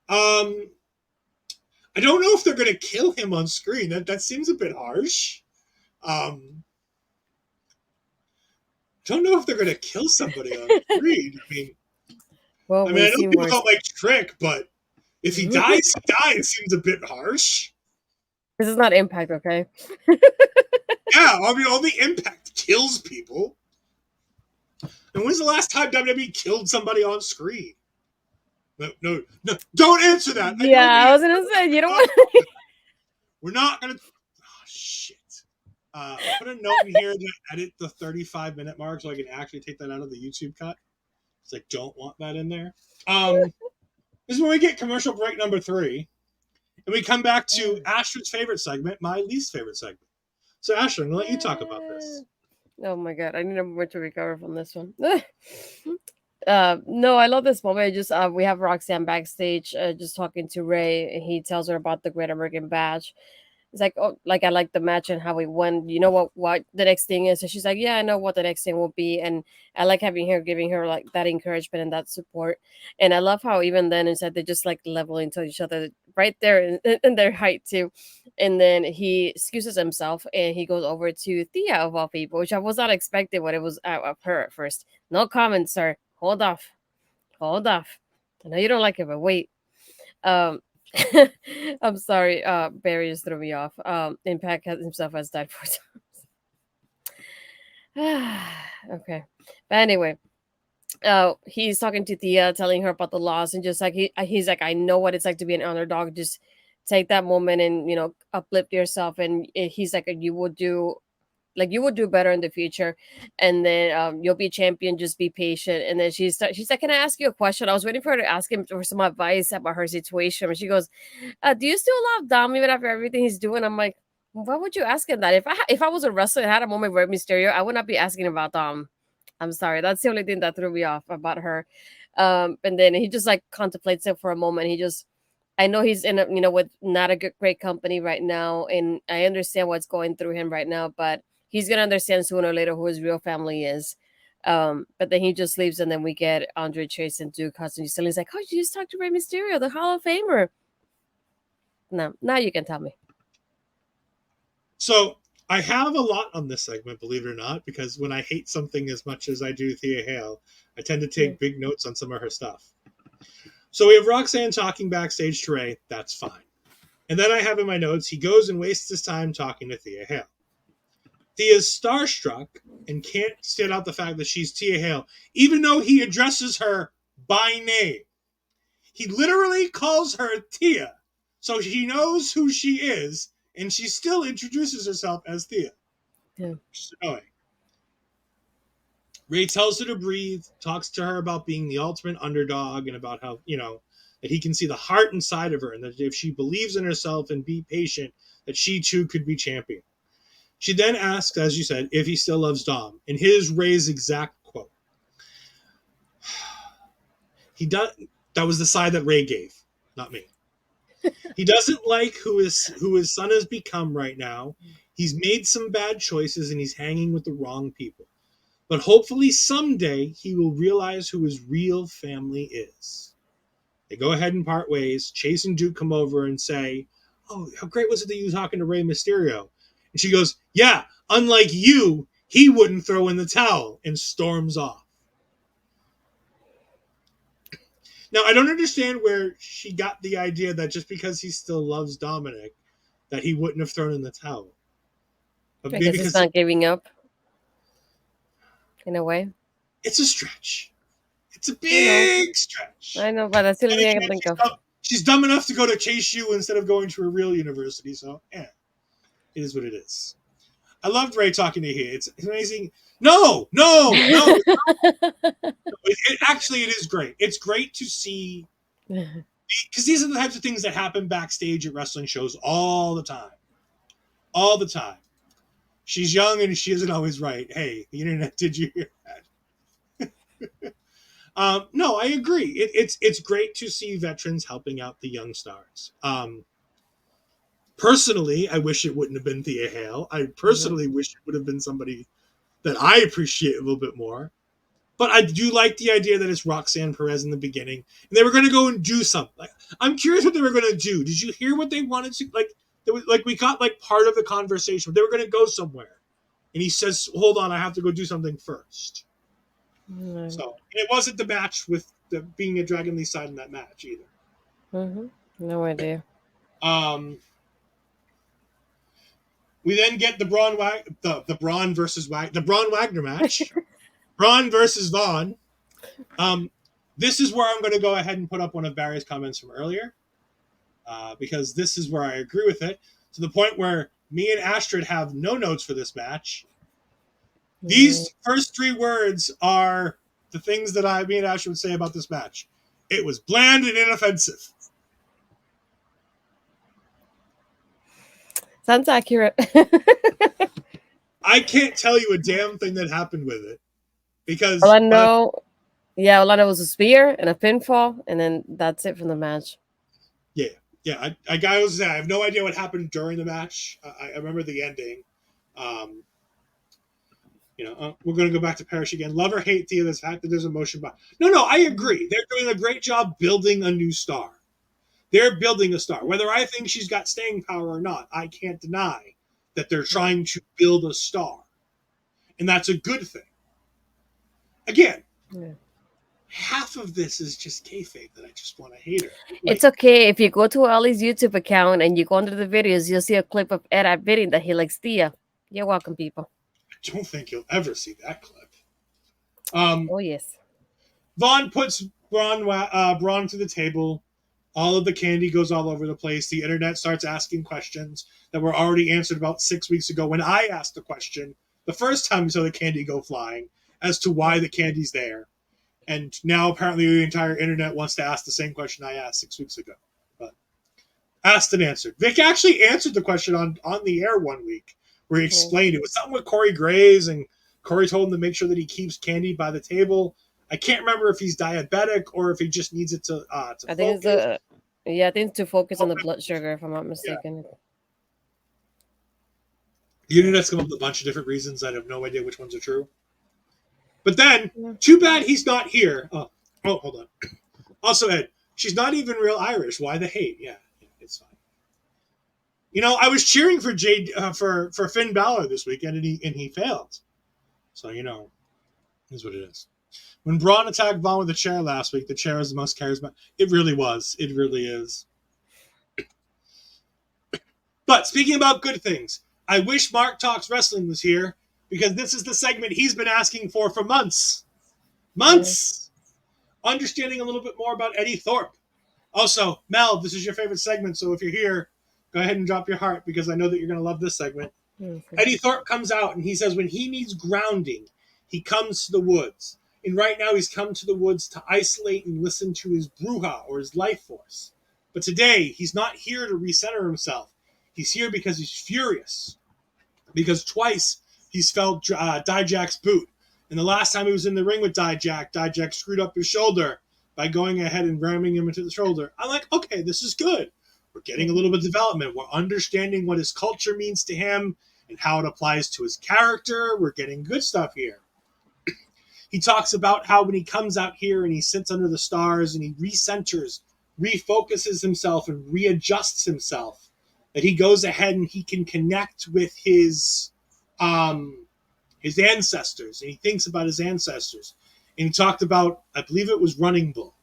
I don't know if they're going to kill him on screen. That seems a bit harsh. Don't know if they're going to kill somebody on screen. I know people don't like Trick, but if he dies, he dies. Seems a bit harsh. This is not Impact, okay? Yeah, only Impact kills people. And when's the last time WWE killed somebody on screen? No, don't answer that. Yeah, I was gonna say you don't want. We're not gonna. Oh shit. Put a note in here to edit the 35-minute mark so I can actually take that out of the YouTube cut. It's like, don't want that in there. This is when we get commercial break number 3. And we come back to Astrid's favorite segment, my least favorite segment. So, Astrid, I'm going to let you talk about this. Oh my god, I need a moment to recover from this one. No, I love this moment. Just we have Roxanne backstage, just talking to Ray, and he tells her about the Great American Bash. It's like, oh, like I like the match and how it went. You know what the next thing is? And she's like, yeah, I know what the next thing will be. And I like having her giving her like that encouragement and that support. And I love how even then instead they just like level into each other right there in their height too. And then he excuses himself and he goes over to Thea of all people, which I was not expecting when it was out of her at first. No comment, sir. Hold off. Hold off. I know you don't like it, but wait. Um, I'm sorry. Barry just threw me off. Impact has himself has died 4 times. Okay. But anyway, he's talking to Thea, telling her about the loss, and just like he's like, I know what it's like to be an underdog. Just take that moment and uplift yourself. And he's like, you will do. Like you will do better in the future, and then you'll be champion. Just be patient. And then she's like, "Can I ask you a question?" I was waiting for her to ask him for some advice about her situation. And she goes, "Do you still love Dom even after everything he's doing?" I'm like, "Why would you ask him that? If I was a wrestler and had a moment with Mysterio, I would not be asking about Dom." I'm sorry. That's the only thing that threw me off about her. And then he just like contemplates it for a moment. He just I know he's in with not a great company right now, and I understand what's going through him right now, but he's gonna understand sooner or later who his real family is. But then he just leaves, and then we get Andre Chase and Duke Hudson. He's like, "Oh, you just talked to Rey Mysterio, the Hall of Famer." No, now you can tell me. So I have a lot on this segment, believe it or not, because when I hate something as much as I do Thea Hale, I tend to take big notes on some of her stuff. So we have Roxanne talking backstage to Ray. That's fine. And then I have in my notes, he goes and wastes his time talking to Thea Hale. Thea's starstruck and can't stand out the fact that she's Thea Hale, even though he addresses her by name. He literally calls her Thea, so she knows who she is, and she still introduces herself as Thea. Yeah. She's annoying. Ray tells her to breathe, talks to her about being the ultimate underdog and about how, that he can see the heart inside of her and that if she believes in herself and be patient, that she too could be champion. She then asks, as you said, if he still loves Dom. And here's Ray's exact quote. That was the side that Ray gave, not me. He doesn't like who his son has become right now. He's made some bad choices and he's hanging with the wrong people. But hopefully someday he will realize who his real family is. They go ahead and part ways. Chase and Duke come over and say, "Oh, how great was it that you were talking to Rey Mysterio?" And she goes, "Yeah, unlike you, he wouldn't throw in the towel," and storms off. Now, I don't understand where she got the idea that just because he still loves Dominic, that he wouldn't have thrown in the towel. But because he's not giving up, in a way. It's a stretch. It's a big stretch. I know, but that's the only thing I can think of. She's dumb enough to go to Chase U instead of going to a real university, so it is what it is. I loved Ray talking to you. It's amazing. No. Actually, it is great. It's great to see, because these are the types of things that happen backstage at wrestling shows all the time. All the time. She's young and she isn't always right. Hey, the internet, did you hear that? No, I agree. It's great to see veterans helping out the young stars. Personally, I wish it wouldn't have been Thea Hale. I personally wish it would have been somebody that I appreciate a little bit more. But I do like the idea that it's Roxanne Perez in the beginning, and they were going to go and do something. Like, I'm curious what they were going to do. Did you hear what they wanted to like? We got like part of the conversation. They were going to go somewhere, and he says, "Hold on, I have to go do something first." So it wasn't the match with being a Dragon Lee side in that match either. No idea. We then get the Bron versus the Bron Wagner match. Bron versus Vaughn. This is where I'm going to go ahead and put up one of Barry's comments from earlier, because this is where I agree with it, to the point where me and Astrid have no notes for this match. These first three words are the things that me and Astrid would say about this match. It was bland and inoffensive. Sounds accurate. I can't tell you a damn thing that happened with it, because all I know was a spear and a pinfall, and then that's it from the match. I have no idea what happened during the match. I remember the ending. We're going to go back to Parrish again. Love or hate Thea, the fact that there's emotion behind. No, I agree. They're doing a great job building a new star. They're building a star. Whether I think she's got staying power or not, I can't deny that they're trying to build a star. And that's a good thing. Again, half of this is just kayfabe that I just want to hate her. It's okay. If you go to Ali's YouTube account and you go under the videos, you'll see a clip of Ed admitting that he likes Thea. You're welcome, people. I don't think you'll ever see that clip. Oh, yes. Vaughn puts Bron to the table. All of the candy goes all over the place. The internet starts asking questions that were already answered about 6 weeks ago when I asked the question the first time we saw the candy go flying as to why the candy's there. And now apparently the entire internet wants to ask the same question I asked 6 weeks ago. But asked and answered. Vic actually answered the question on the air one week where he explained it. It was something with Corey Graves, and Corey told him to make sure that he keeps candy by the table. I can't remember if he's diabetic or if he just needs it to I think focus. I think it's to focus on the blood sugar, if I'm not mistaken. Yeah. The internet's come up with a bunch of different reasons. I have no idea which ones are true. But then, too bad he's not here. Oh, hold on. Also, Ed, she's not even real Irish. Why the hate? Yeah, it's fine. I was cheering for for Finn Balor this weekend, and he failed. So is what it is. When Braun attacked Vaughn with a chair last week, the chair was the most charismatic. It really was. It really is. But speaking about good things, I wish Mark Talks Wrestling was here, because this is the segment he's been asking for months. Months! Yeah. Understanding a little bit more about Eddie Thorpe. Also, Mel, this is your favorite segment, so if you're here, go ahead and drop your heart, because I know that you're going to love this segment. Mm-hmm. Eddie Thorpe comes out, and he says when he needs grounding, he comes to the woods. And right now he's come to the woods to isolate and listen to his bruja, or his life force. But today, he's not here to recenter himself. He's here because he's furious. Because twice he's felt Dijak's boot. And the last time he was in the ring with Dijak screwed up his shoulder by going ahead and ramming him into the shoulder. I'm like, okay, this is good. We're getting a little bit of development. We're understanding what his culture means to him and how it applies to his character. We're getting good stuff here. He talks about how when he comes out here and he sits under the stars and he recenters, refocuses himself and readjusts himself, that he goes ahead and he can connect with his ancestors, and he thinks about his ancestors. And he talked about, I believe it was Running Bull.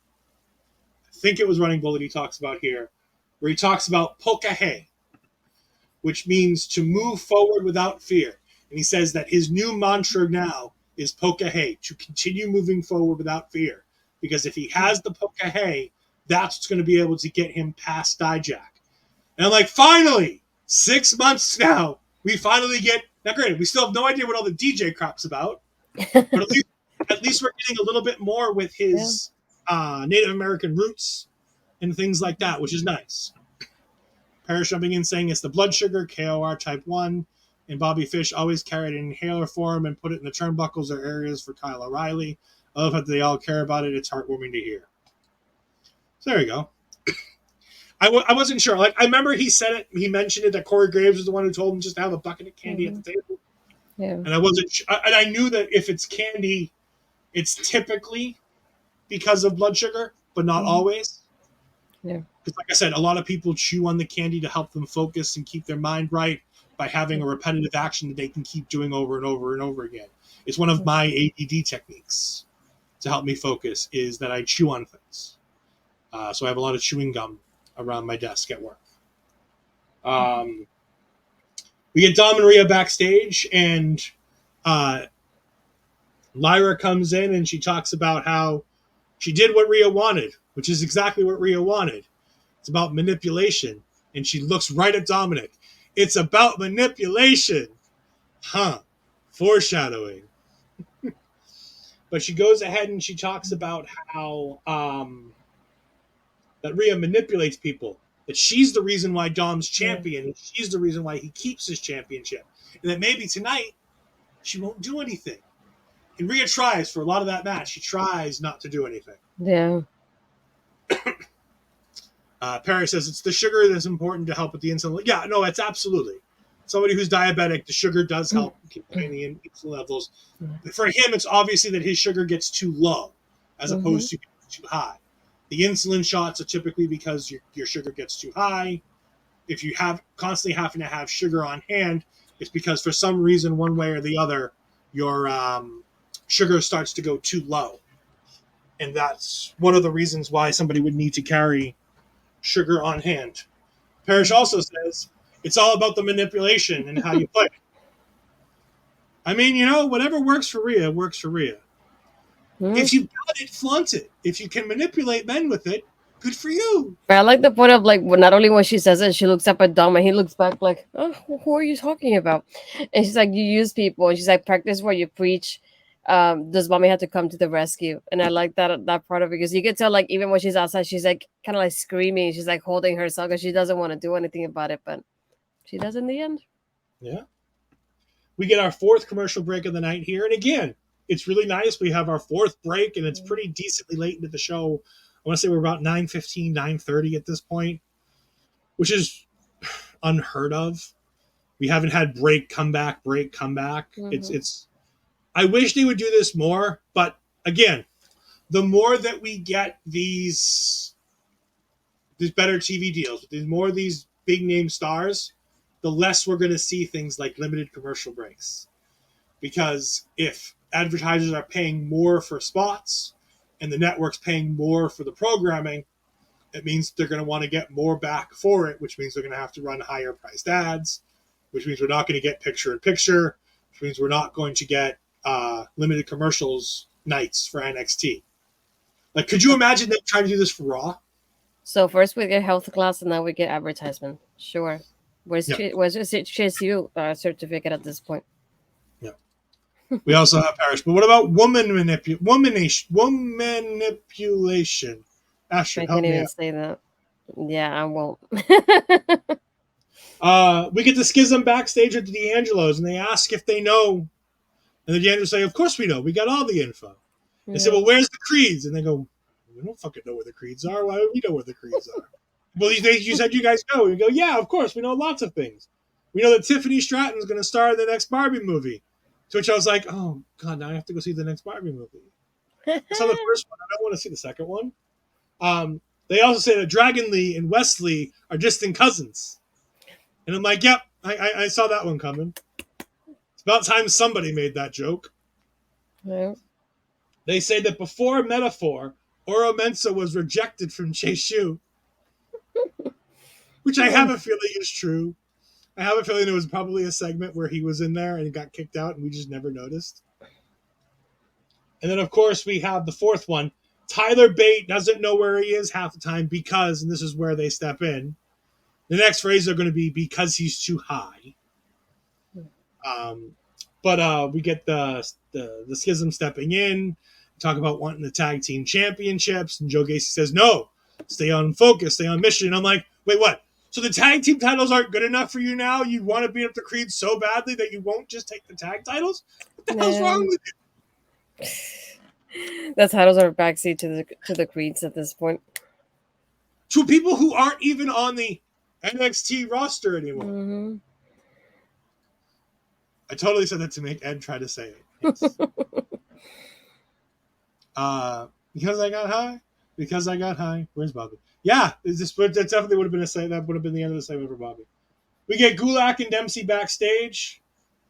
I think it was Running Bull that he talks about here, where he talks about pokahe, which means to move forward without fear. And he says that his new mantra now is pokahe, to continue moving forward without fear. Because if he has the pokahe, that's what's going to be able to get him past Dijak. And I'm like, finally, 6 months now, we finally get. Now, granted, we still have no idea what all the DJ crap's about, but at least we're getting a little bit more with his Native American roots and things like that, which is nice. Parrish jumping in saying it's the blood sugar, KOR type 1, and Bobby Fish always carried an inhaler for him and put it in the turnbuckles or areas for Kyle O'Reilly. I love how they all care about it. It's heartwarming to hear. So there you go. I wasn't sure. Like, I remember he said it. He mentioned it that Corey Graves was the one who told him just to have a bucket of candy at the table. Yeah. And I wasn't. And I knew that if it's candy, it's typically because of blood sugar, but not always. Yeah. Because, like I said, a lot of people chew on the candy to help them focus and keep their mind right by having a repetitive action that they can keep doing over and over and over again. It's one of my ADD techniques to help me focus, is that I chew on things. So I have a lot of chewing gum around my desk at work. We get Dom and Rhea backstage, and Lyra comes in and she talks about how she did what Rhea wanted, which is exactly what Rhea wanted. It's about manipulation. And she looks right at Dominic. It's about manipulation. Huh. Foreshadowing. But she goes ahead and she talks about how that Rhea manipulates people. That she's the reason why Dom's champion. And she's the reason why he keeps his championship. And that maybe tonight she won't do anything. And Rhea tries for a lot of that match. She tries not to do anything. Yeah. Perry says it's the sugar that's important to help with the insulin. Yeah, no, it's absolutely. Somebody who's diabetic, the sugar does help keep the insulin levels. For him, it's obviously that his sugar gets too low as opposed to too high. The insulin shots are typically because your sugar gets too high. If you have constantly having to have sugar on hand, it's because for some reason, one way or the other, your sugar starts to go too low. And that's one of the reasons why somebody would need to carry sugar on hand. Parrish also says it's all about the manipulation and how you play. I mean, whatever works for Rhea works for Rhea. If you got it, flaunt it. If you can manipulate men with it, good for you. But I like the point of not only when she says it, she looks up at Dom and he looks back like, "Oh, who are you talking about?" And she's like, "You use people," and she's like, "Practice what you preach." Does mommy have to come to the rescue? And I like that part of it because you can tell even when she's outside, she's kind of screaming. She's holding herself because she doesn't want to do anything about it, but she does in the end. Yeah. We get our fourth commercial break of the night here, and again, it's really nice. We have our fourth break, and it's pretty decently late into the show. I want to say we're about 9:15, 9:30 at this point, which is unheard of. We haven't had break, come back. It's. I wish they would do this more, but again, the more that we get these better TV deals, the more of these big name stars, the less we're going to see things like limited commercial breaks. Because if advertisers are paying more for spots and the network's paying more for the programming, it means they're going to want to get more back for it, which means they're going to have to run higher priced ads, which means we're not going to get picture-in-picture, which means we're not going to get limited commercials nights for NXT. Could you imagine them trying to do this for Raw? So first we get health class and now we get advertisement. Sure. Where's CSU certificate at this point? Yeah. We also have Parrish. But what about woman manipulation? Astrid, help me out. Say that. Yeah, I won't. We get the schism backstage at the D'Angelo's, and they ask if they know. And the D'Angelo's say, "Of course we know. We got all the info." They say, "Well, where's the creeds?" And they go, "We don't fucking know where the creeds are. Why would we know where the creeds are?" Well, you said you guys know. We go, "Yeah, of course. We know lots of things. We know that Tiffany Stratton's going to star in the next Barbie movie." To which I was like, "Oh, God, now I have to go see the next Barbie movie." I saw the first one. I don't want to see the second one. They also say that Dragon Lee and Wesley are distant cousins. And I'm like, yep, I saw that one coming. It's about time somebody made that joke. Yeah. They say that before Metaphor, Oro Mensa was rejected from Cheishu, which I have a feeling is true. I have a feeling it was probably a segment where he was in there and he got kicked out and we just never noticed. And then, of course, we have the fourth one. Tyler Bate doesn't know where he is half the time because, and this is where they step in, the next phrase are going to be because he's too high. But we get the schism stepping in, talk about wanting the tag team championships, and Joe Gacy says, no, stay on focus, stay on mission. And I'm like, wait, what? So the tag team titles aren't good enough for you now? You want to beat up the Creed so badly that you won't just take the tag titles? What the hell's wrong with you? The titles are backseat to the Creeds at this point. To people who aren't even on the NXT roster anymore. Mm-hmm. I totally said that to make Ed try to say it. Yes. Because I got high. Because I got high. Where's Bobby? Yeah, that definitely would have been that would have been the end of the segment for Bobby. We get Gulak and Dempsey backstage,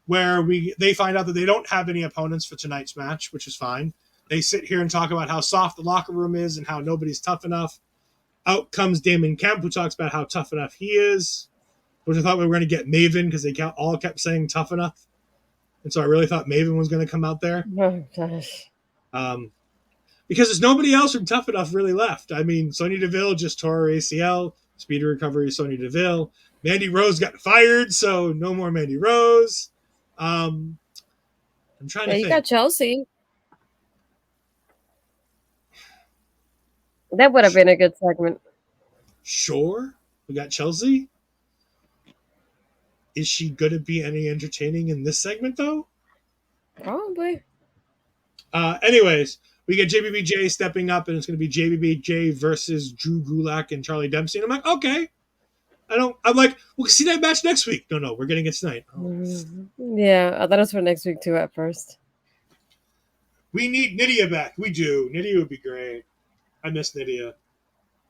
where they find out that they don't have any opponents for tonight's match, which is fine. They sit here and talk about how soft the locker room is and how nobody's tough enough. Out comes Damon Kemp, who talks about how tough enough he is, which I thought we were going to get Maven because they all kept saying tough enough. and so I really thought Maven was going to come out there. Oh gosh. Because there's nobody else from Tough Enough really left. I mean, Sonya Deville just tore her ACL. Speedy recovery, Sonya Deville. Mandy Rose got fired, so no more Mandy Rose. I'm trying Yeah, to you think. got Chelsea. That would have been a good segment. Sure, we got Chelsea. Is she going to be any entertaining in this segment, though? Probably. Anyways, we get JBBJ stepping up, and it's going to be JBBJ versus Drew Gulak and Charlie Dempsey. And I'm like, okay. I'm like, we'll see that match next week. No, we're getting it tonight. Oh. Mm-hmm. Yeah, I thought it was for next week too at first. We need Nydia back. We do. Nydia would be great. I miss Nydia.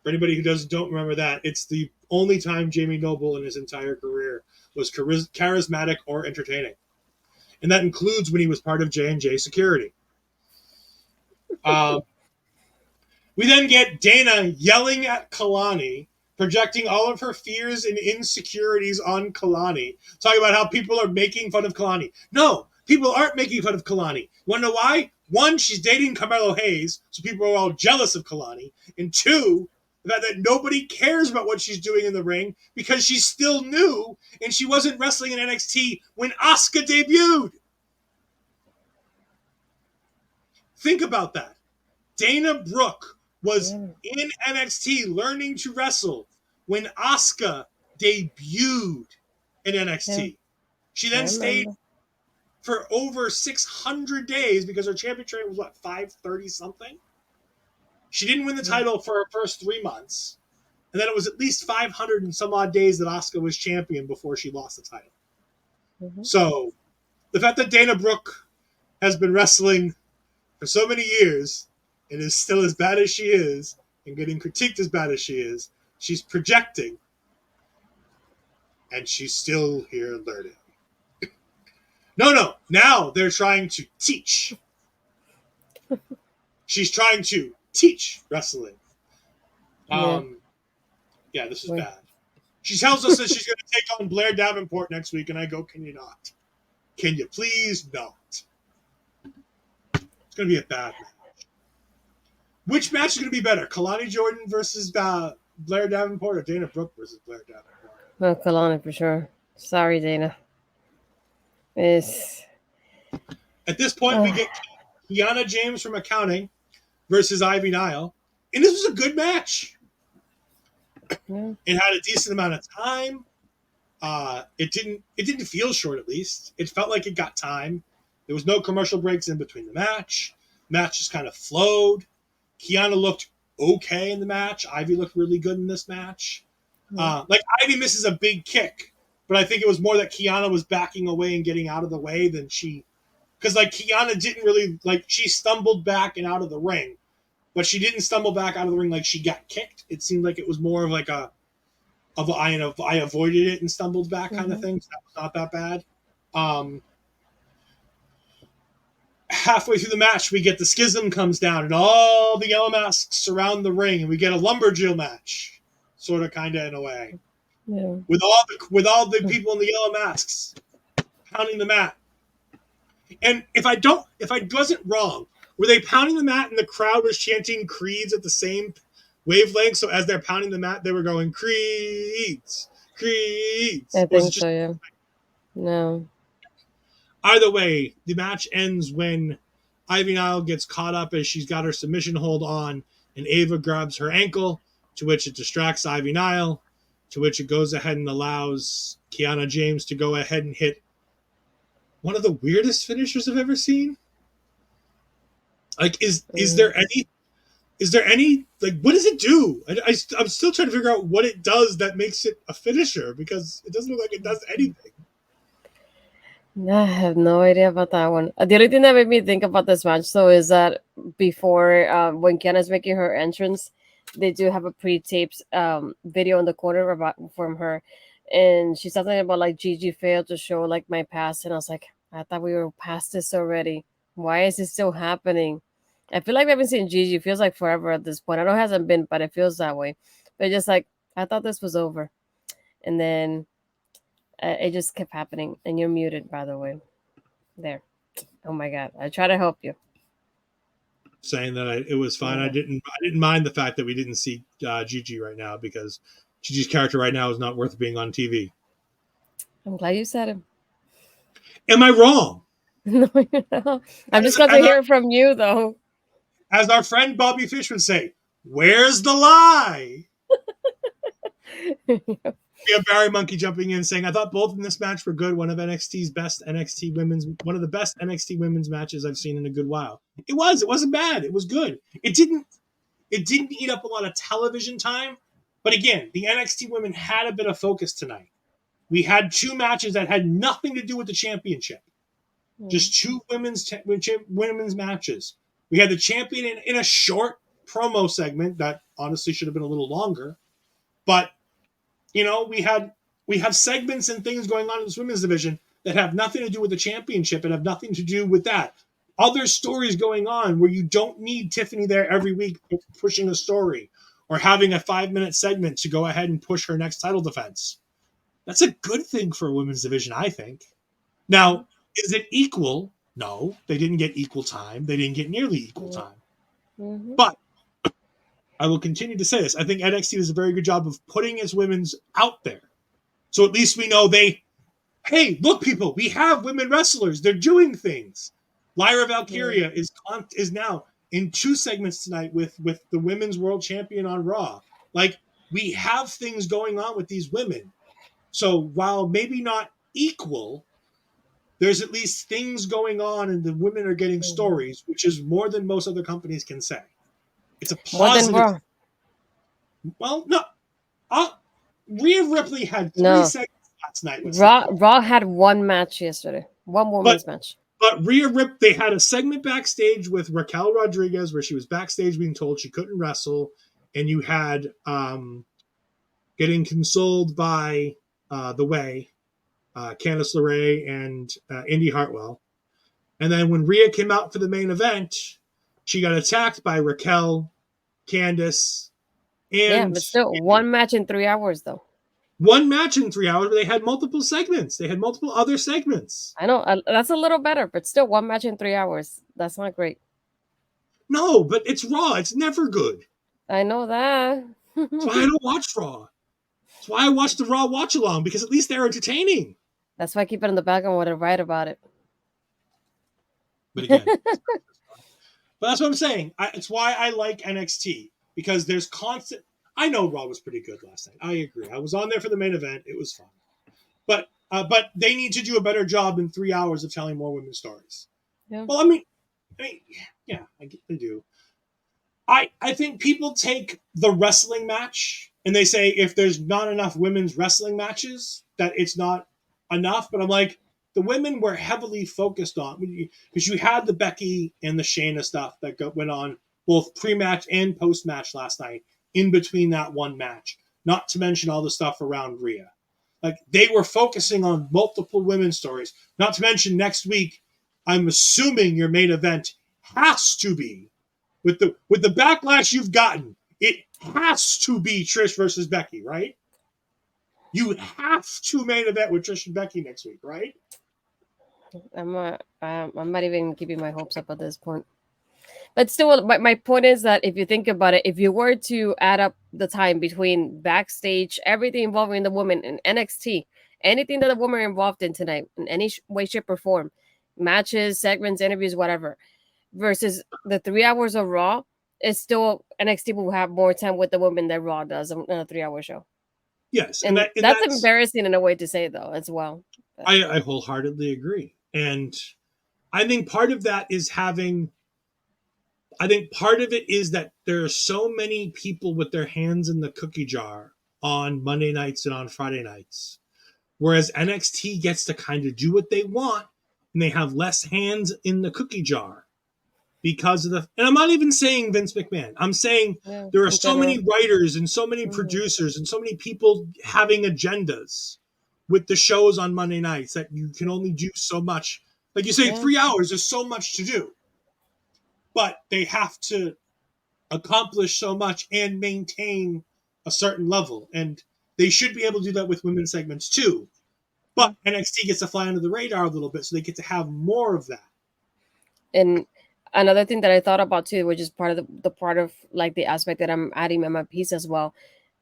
For anybody who don't remember that, it's the only time Jamie Noble in his entire career was charismatic or entertaining, and that includes when he was part of J&J Security. We then get Dana yelling at Kelani, projecting all of her fears and insecurities on Kelani, talking about how people are making fun of Kelani. No, people aren't making fun of Kelani. You want to know why? One, she's dating Carmelo Hayes, so people are all jealous of Kelani. And two, the fact that nobody cares about what she's doing in the ring because she's still new and she wasn't wrestling in NXT when Asuka debuted. Think about that. Dana Brooke was in NXT learning to wrestle when Asuka debuted in NXT. She then stayed for over 600 days because her championship was, 530 something? She didn't win the title for her first 3 months. And then it was at least 500 and some odd days that Asuka was champion before she lost the title. Mm-hmm. So the fact that Dana Brooke has been wrestling for so many years and is still as bad as she is and getting critiqued as bad as she is, she's projecting and she's still here learning. No. Now they're trying to teach. She's trying to teach wrestling. Yeah, this is bad. She tells us that she's going to take on Blair Davenport next week, and I go, can you not? Can you please not? It's going to be a bad match. Which match is going to be better? Kelani Jordan versus Blair Davenport or Dana Brooke versus Blair Davenport? Well, Kelani for sure. Sorry, Dana. At this point, we get Kiana James from accounting versus Ivy Nile. And this was a good match. Yeah. It had a decent amount of time. It didn't feel short, at least. It felt like it got time. There was no commercial breaks in between the match. Match just kind of flowed. Kiana looked okay in the match. Ivy looked really good in this match. Ivy misses a big kick, but I think it was more that Kiana was backing away and getting out of the way than she... Because, Kiana didn't really... she stumbled back and out of the ring, but she didn't stumble back out of the ring like she got kicked. It seemed like it was more of I avoided it and stumbled back kind of thing. So that was not that bad. Halfway through the match, we get the schism comes down and all the yellow masks surround the ring, and we get a lumberjill match, sort of, kind of, in a way. Yeah. With all the people in the yellow masks pounding the mat. And if I wasn't wrong, were they pounding the mat and the crowd was chanting creeds at the same wavelength? So as they're pounding the mat, they were going creeds. I think so, yeah. No. Either way, the match ends when Ivy Nile gets caught up as she's got her submission hold on, and Ava grabs her ankle, to which it distracts Ivy Nile, to which it goes ahead and allows Kiana James to go ahead and hit one of the weirdest finishers I've ever seen. Is there any, what does it do? I'm still trying to figure out what it does that makes it a finisher, because it doesn't look like it does anything. I have no idea about that one. The only thing that made me think about this match, though, is that before, when Kiana's making her entrance, they do have a pre-taped video in the corner from her, and she's talking about Gigi failed to show my past, and I was like, I thought we were past this already. Why is it still happening? I feel like we haven't seen Gigi. It feels like forever at this point. I know it hasn't been, but it feels that way. But just I thought this was over, and then it just kept happening. And you're muted, by the way. There. Oh my god. I try to help you. saying that it was fine. Yeah. I didn't mind the fact that we didn't see Gigi right now because Gigi's character right now is not worth being on TV. I'm glad you said it. Am I wrong? No, you're not. I'm just glad to hear it from you, though. As our friend Bobby Fish would say, where's the lie? We have Barry Monkey jumping in saying, I thought both in this match were good. One of the best NXT women's matches I've seen in a good while. It wasn't bad. It was good. It didn't eat up a lot of television time. But again, the NXT women had a bit of focus tonight. We had two matches that had nothing to do with the championship. Just two women's matches. We had the champion in a short promo segment that honestly should have been a little longer. But we have segments and things going on in this women's division that have nothing to do with the championship and have nothing to do with that. Other stories going on where you don't need Tiffany there every week pushing a story or having a 5-minute segment to go ahead and push her next title defense. That's a good thing for a women's division, I think. Now, is it equal? No, they didn't get equal time. They didn't get nearly equal time. Mm-hmm. But I will continue to say this. I think NXT does a very good job of putting its women's out there. So at least we know hey, look, people, we have women wrestlers. They're doing things. Lyra Valkyria is now in 2 segments tonight with the women's world champion on Raw. Like, we have things going on with these women. So while maybe not equal, there's at least things going on and the women are getting stories, which is more than most other companies can say. It's a positive. More than Raw. Well, no. Rhea Ripley had 3 segments last night. Raw had 1 match yesterday. 1 women's match. But Rhea Ripley, they had a segment backstage with Raquel Rodriguez where she was backstage being told she couldn't wrestle. And you had getting consoled by The Way, Candice LeRae, and Indy Hartwell. And then when Rhea came out for the main event, she got attacked by Raquel, Candice, and... but still, 1 match in 3 hours, though. 1 match in 3 hours, but they had multiple segments. They had multiple other segments. I know. That's a little better, but still 1 match in 3 hours. That's not great. No, but it's Raw. It's never good. I know that. That's why I don't watch Raw. That's why I watch the Raw watch-along, because at least they're entertaining. That's why I keep it in the background when I write about it. But again, but that's what I'm saying. It's why I like NXT, because there's constant... I know Raw was pretty good last night. I agree. I was on there for the main event. It was fun. But they need to do a better job in 3 hours of telling more women's stories. Yeah. Well, I mean, yeah, they do. I think people take the wrestling match and they say if there's not enough women's wrestling matches, that it's not enough. But I'm like, the women were heavily focused on, because you had the Becky and the Shayna stuff that went on both pre-match and post-match last night in between that one match, not to mention all the stuff around Rhea. Like, they were focusing on multiple women's stories, not to mention next week, I'm assuming your main event has to be, with the backlash you've gotten, it has to be Trish versus Becky, right? You have to main event with Trish and Becky next week, right? I'm not even keeping my hopes up at this point. But still, my point is that if you think about it, if you were to add up the time between backstage, everything involving the women in NXT, anything that the women are involved in tonight, in any way, shape, or form, matches, segments, interviews, whatever, versus the 3 hours of Raw, it's still NXT will have more time with the women than Raw does in a 3-hour show. Yes. And that's embarrassing in a way to say, though, as well. I wholeheartedly agree. And I think part of that is part of it is that there are so many people with their hands in the cookie jar on Monday nights and on Friday nights. Whereas NXT gets to kind of do what they want, and they have less hands in the cookie jar because of and I'm not even saying Vince McMahon. I'm saying there are so many writers and so many producers and so many people having agendas with the shows on Monday nights that you can only do so much. Like you say, 3 hours is so much to do. But they have to accomplish so much and maintain a certain level. And they should be able to do that with women's segments too. But NXT gets to fly under the radar a little bit, so they get to have more of that. And another thing that I thought about too, which is part of the part of like the aspect that I'm adding in my piece as well.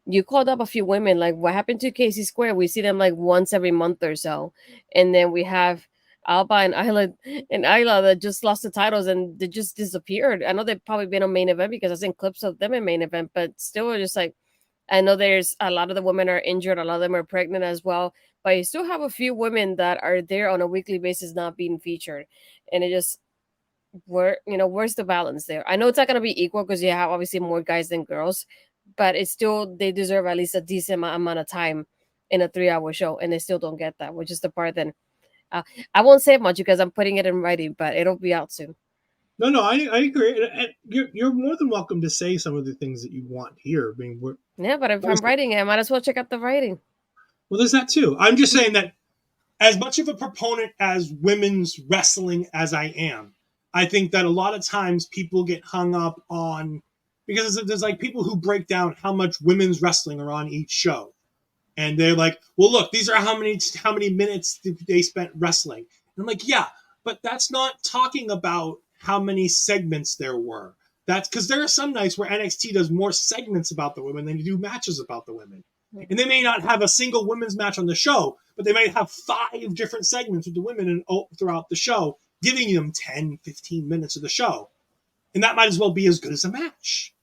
You called up a few women. Like, what happened to Casey Square? We see them like once every month or so, and then we have Alba and Isla that just lost the titles and they just disappeared. I know they've probably been on main event because I've seen clips of them in main event, but still, we're just like, I know there's a lot of the women are injured, a lot of them are pregnant as well, but you still have a few women that are there on a weekly basis not being featured, and it just where's the balance there? I know it's not going to be equal because you have obviously more guys than girls, but it's still they deserve at least a decent amount of time in a 3-hour show, and they still don't get that, which is the part that I won't say much because I'm putting it in writing, but it'll be out soon. No, I agree. And you're more than welcome to say some of the things that you want here. I mean, Yeah, but if I'm writing it, I might as well check out the writing. well, there's that too. I'm just saying that as much of a proponent as women's wrestling as I am, I think that a lot of times people get hung up on because there's like people who break down how much women's wrestling are on each show. And they're like, well, look, these are how many minutes they spent wrestling. And I'm like, yeah, but that's not talking about how many segments there were. That's because there are some nights where NXT does more segments about the women than they do matches about the women. And they may not have a single women's match on the show, but they might have 5 different segments with the women throughout the show, giving them 10, 15 minutes of the show. And that might as well be as good as a match.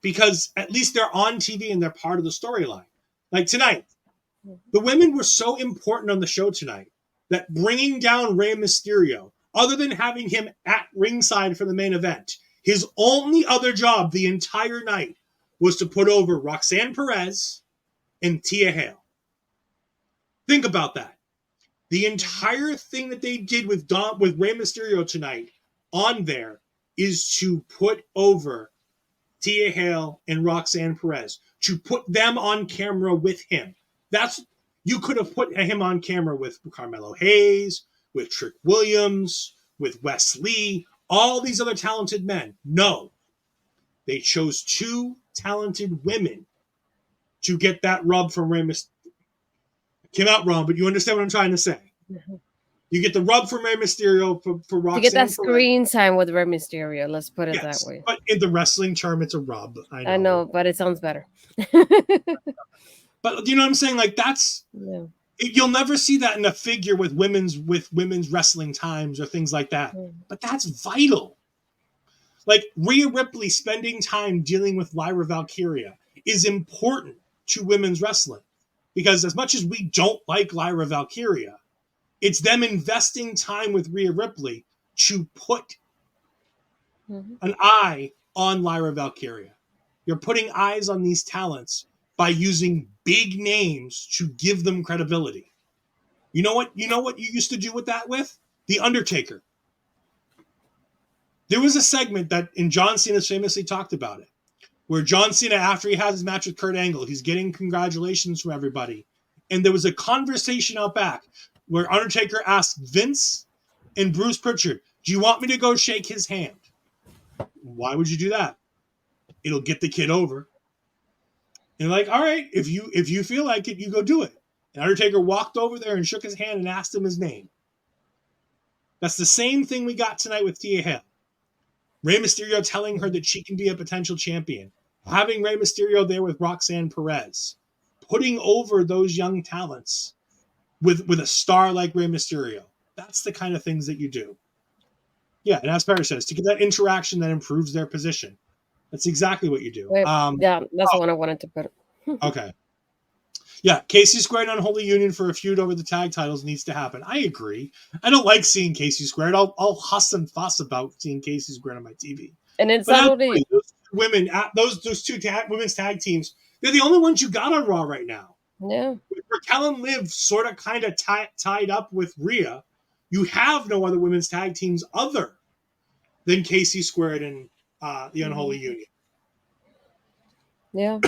Because at least they're on TV and they're part of the storyline. Like tonight, the women were so important on the show tonight that bringing down Rey Mysterio, other than having him at ringside for the main event, his only other job the entire night was to put over Roxanne Perez and Tia Hale. Think about that. The entire thing that they did with Rey Mysterio tonight on there is to put over Tia Hale and Roxanne Perez, to put them on camera with him. You could have put him on camera with Carmelo Hayes, with Trick Williams, with Wes Lee, all these other talented men. No. They chose 2 talented women to get that rub from Rey Mysterio. Came out wrong, but you understand what I'm trying to say. Mm-hmm. You get the rub from Rey Mysterio for Roxanne. You get that screen time with Rey Mysterio. Let's put it that way. But in the wrestling term, it's a rub. I know, but it sounds better. But you know what I'm saying? Like you'll never see that in a figure with women's wrestling times or things like that. But that's vital. Like Rhea Ripley spending time dealing with Lyra Valkyria is important to women's wrestling. Because as much as we don't like Lyra Valkyria, it's them investing time with Rhea Ripley to put an eye on Lyra Valkyria. You're putting eyes on these talents by using big names to give them credibility. You know what you used to do with that with? The Undertaker. There was a segment that, and John Cena famously talked about it, where John Cena, after he has his match with Kurt Angle, he's getting congratulations from everybody. And there was a conversation out back where Undertaker asked Vince and Bruce Pritchard, do you want me to go shake his hand? Why would you do that? It'll get the kid over. And like, all right, if you feel like it, you go do it. And Undertaker walked over there and shook his hand and asked him his name. That's the same thing we got tonight with Tia Hale. Rey Mysterio telling her that she can be a potential champion. Having Rey Mysterio there with Roxanne Perez. Putting over those young talents with a star like Rey Mysterio. That's the kind of things that you do. Yeah, and as Perry says, to get that interaction that improves their position. That's exactly what you do. Yeah, that's the one I wanted to put. Okay. Yeah, Casey squared on Unholy Union for a feud over the tag titles needs to happen. I agree. I don't like seeing Casey squared. I'll huss and fuss about seeing Casey squared on my TV. And it's not only those women, those two women's tag teams, they're the only ones you got on Raw right now. Yeah. With Raquel and Liv sort of kind of tied up with Rhea, you have no other women's tag teams other than Casey squared and the Unholy Union. Yeah.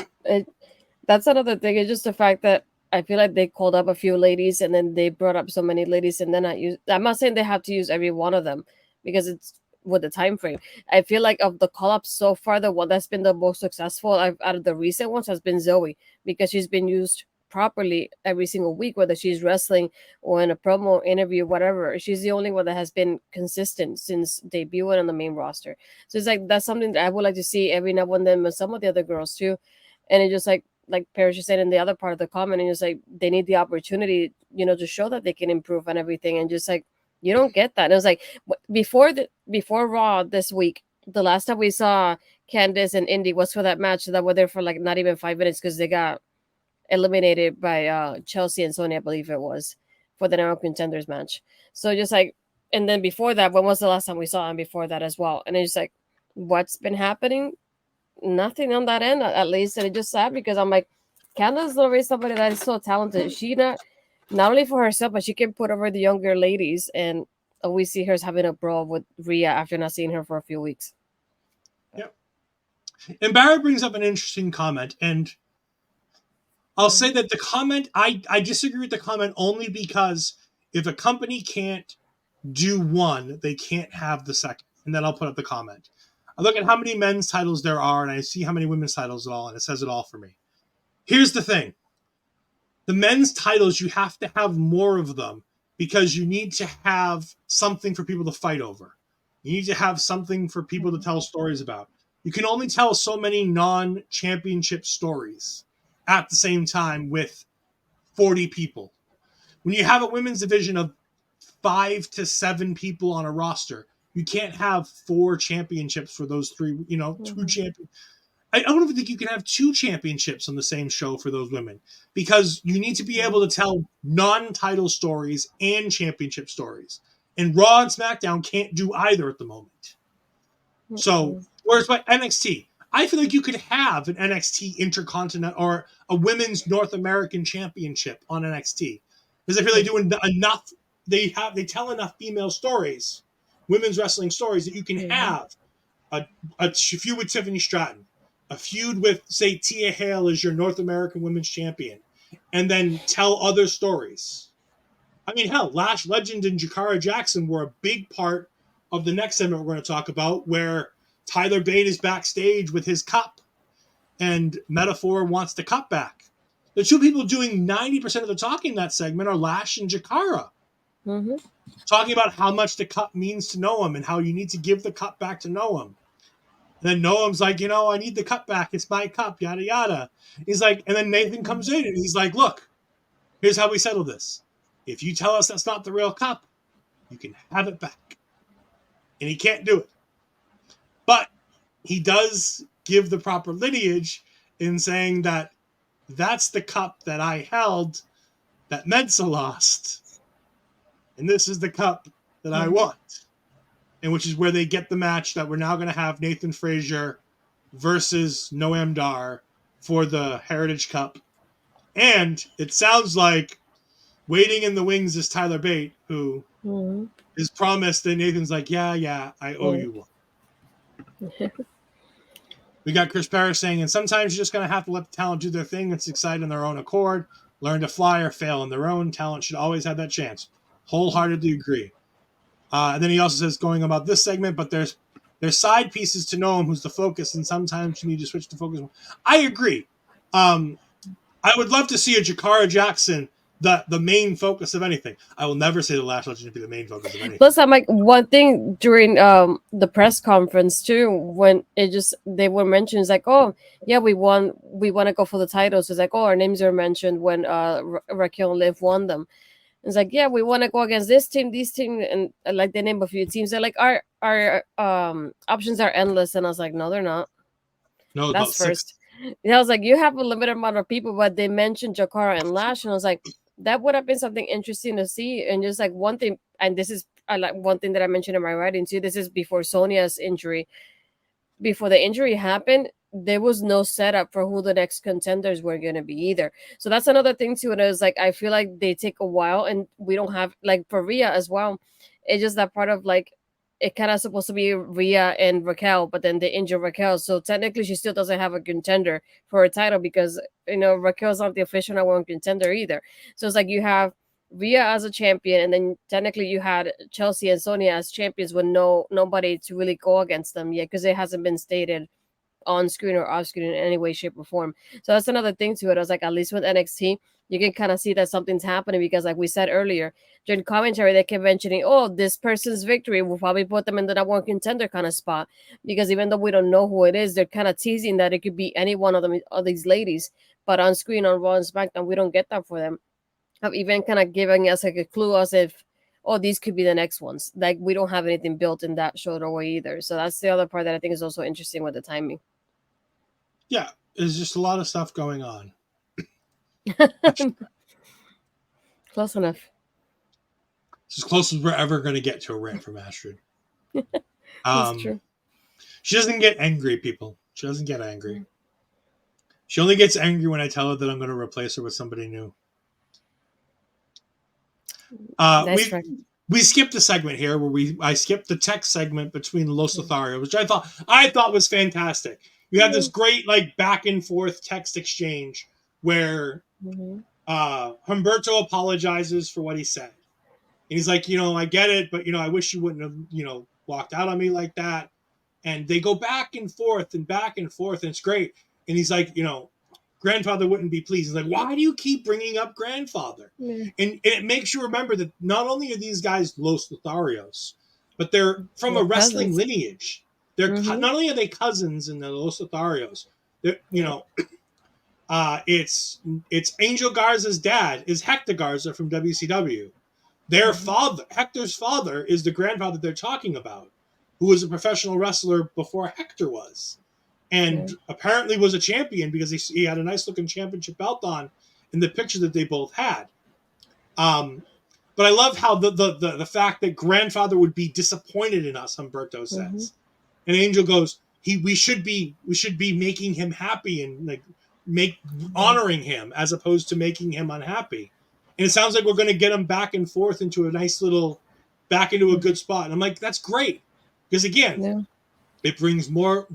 That's another thing. It's just the fact that I feel like they called up a few ladies and then they brought up so many ladies and then I'm not saying they have to use every one of them because it's with the time frame. I feel like of the call-ups so far, the one that's been the most successful out of the recent ones has been Zoe because she's been used properly every single week, whether she's wrestling or in a promo interview, whatever. She's the only one that has been consistent since debuting on the main roster. So it's like that's something that I would like to see every now and then with some of the other girls too. And it's just like Paris just said in the other part of the comment, and it's like they need the opportunity, to show that they can improve on everything, and just like you don't get that. And it was like before Raw this week, the last time we saw Candice and Indy was for that match that were there for like not even 5 minutes because they got eliminated by Chelsea and Sonya, I believe it was, for the Now Contenders match. So just like, and then before that, when was the last time we saw him before that as well? And it's just like, what's been happening? Nothing on that end, at least. And it's just sad because I'm like, Candace is already somebody that is so talented. She not only for herself, but she can put over the younger ladies. And we see her having a brawl with Rhea after not seeing her for a few weeks. Yep. And Barrett brings up an interesting comment, and I'll say that the comment, I disagree with the comment only because if a company can't do one, they can't have the second. And then I'll put up the comment. I look at how many men's titles there are, and I see how many women's titles at all, and it says it all for me. Here's the thing. The men's titles, you have to have more of them because you need to have something for people to fight over. You need to have something for people to tell stories about. You can only tell so many non-championship stories at the same time with 40 people. When you have a women's division of 5 to 7 people on a roster, you can't have 4 championships for those 3, 2 champions. I don't even think you can have 2 championships on the same show for those women because you need to be able to tell non-title stories and championship stories. And Raw and SmackDown can't do either at the moment. So, whereas by NXT, I feel like you could have an NXT Intercontinental or a Women's North American Championship on NXT because I feel like doing enough. They tell enough female stories, women's wrestling stories, that you can have a feud with Tiffany Stratton, a feud with, say, Tia Hale as your North American Women's Champion, and then tell other stories. I mean, hell, Lash Legend and Jakara Jackson were a big part of the next segment we're going to talk about, where Tyler Bate is backstage with his cup, and Metaphor wants the cup back. The 2 people doing 90% of the talking in that segment are Lash and Jakara. Mm-hmm. Talking about how much the cup means to Noam and how you need to give the cup back to Noam. And then Noam's like, I need the cup back. It's my cup, yada, yada. He's like, and then Nathan comes in and he's like, look, here's how we settle this. If you tell us that's not the real cup, you can have it back. And he can't do it. But he does give the proper lineage in saying that that's the cup that I held that Mensa lost. And this is the cup that I want. And which is where they get the match that we're now going to have Nathan Frazier versus Noam Dar for the Heritage Cup. And it sounds like waiting in the wings is Tyler Bate, who is promised, and Nathan's like, yeah, I owe you one. We got Chris Parrish saying, and sometimes you're just going to have to let the talent do their thing and succeed on their own accord, learn to fly or fail on their own. Talent should always have that chance. Wholeheartedly agree. And then he also says, going about this segment, but there's side pieces to Noam who's the focus, and sometimes you need to switch the focus. I agree. I would love to see a Jakara Jackson the main focus of anything. I will never say the Lash Legend to be the main focus of anything. Plus, I'm like, one thing during the press conference too, when they were mentioned, it's like, oh yeah, we want to go for the titles. It's like, oh, our names are mentioned when Raquel and Liv won them. It's like, yeah, we want to go against this team, and like they name a few teams. They're like, our options are endless, and I was like, no, they're not. No, that's first. I was like, you have a limited amount of people, but they mentioned Jakara and Lash, and I was like, that would have been something interesting to see. And just like one thing, and this is like one thing that I mentioned in my writing too. This is before Sonya's injury. Before the injury happened, there was no setup for who the next contenders were going to be either. So that's another thing too. And it was like, I feel like they take a while, and we don't have, like, for Rhea as well. It's just that part of, like, it kind of supposed to be Rhea and Raquel, but then they injure Raquel. So technically she still doesn't have a contender for her title because, Raquel's not the official number 1 contender either. So it's like you have Rhea as a champion, and then technically you had Chelsea and Sonya as champions with nobody to really go against them yet because it hasn't been stated on screen or off screen in any way, shape, or form. So that's another thing to it. I was like, at least with NXT, you can kind of see that something's happening because, like we said earlier, during commentary, they kept mentioning, "Oh, this person's victory will probably put them in the number one contender kind of spot." Because even though we don't know who it is, they're kind of teasing that it could be any one of them of these ladies. But on screen on Raw and SmackDown, we don't get that for them. Of even kind of giving us like a clue as if, oh, these could be the next ones. Like we don't have anything built in that shoulder way either. So that's the other part that I think is also interesting with the timing. Yeah, there's just a lot of stuff going on. Close enough. It's as close as we're ever going to get to a rant from Astrid. That's true. She doesn't get angry, people. She doesn't get angry. She only gets angry when I tell her that I'm going to replace her with somebody new. We skipped the segment here where I skipped the text segment between Los Lotharios, which I thought was fantastic. You have this great like back and forth text exchange where Humberto apologizes for what he said. And he's like, I get it, but I wish you wouldn't have, walked out on me like that. And they go back and forth, and it's great. And he's like, grandfather wouldn't be pleased. He's like, why do you keep bringing up grandfather? Yeah. And it makes you remember that not only are these guys Los Lotharios, but they're from a wrestling lineage. They're not only are they cousins in the Los Lotharios, they're, it's Angel Garza's dad is Hector Garza from WCW. Their father, Hector's father, is the grandfather they're talking about, who was a professional wrestler before Hector was. And apparently was a champion because he had a nice looking championship belt on in the picture that they both had. But I love how the fact that grandfather would be disappointed in us, Humberto says. And Angel goes, we should be making him happy and honoring him as opposed to making him unhappy. And it sounds like we're going to get him back and forth into a nice little, back into a good spot. And I'm like, that's great. Because again, it brings more,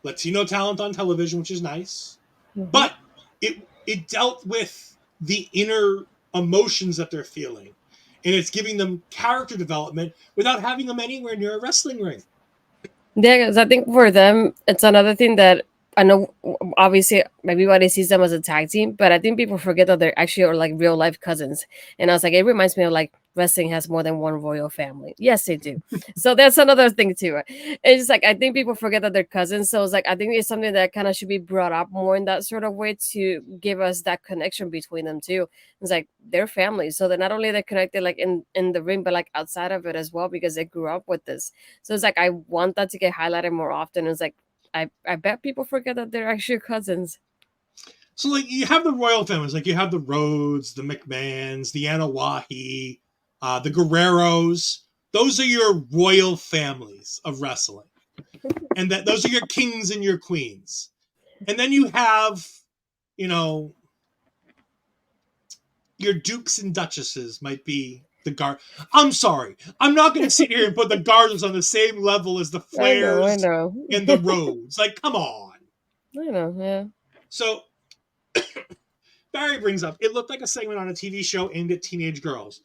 Latino talent on television, which is nice. But it dealt with the inner emotions that they're feeling. And it's giving them character development without having them anywhere near a wrestling ring. Yeah, because I think for them, it's another thing that I know, obviously, everybody sees them as a tag team, but I think people forget that they're actually are like real life cousins. And I was like, it reminds me of like wrestling has more than one royal family. Yes, they do. So that's another thing too. It's just like, I think people forget that they're cousins. So it's like, I think it's something that kind of should be brought up more in that sort of way to give us that connection between them too. It's like they're family. So they're not only they're connected like in the ring, but like outside of it as well, because they grew up with this. So it's like, I want that to get highlighted more often. It's like, I bet people forget that they're actually cousins. So like you have the royal families, like you have the Rhodes, the McMahons, the Anawahi, the Guerreros. Those are your royal families of wrestling. And that those are your kings and your queens. And then you have, your dukes and duchesses might be the I'm sorry. I'm not going to sit here and put the Gardas on the same level as the Flairs and the Rhodes. Like, come on. I know, yeah. So Barry brings up, it looked like a segment on a TV show aimed at teenage girls.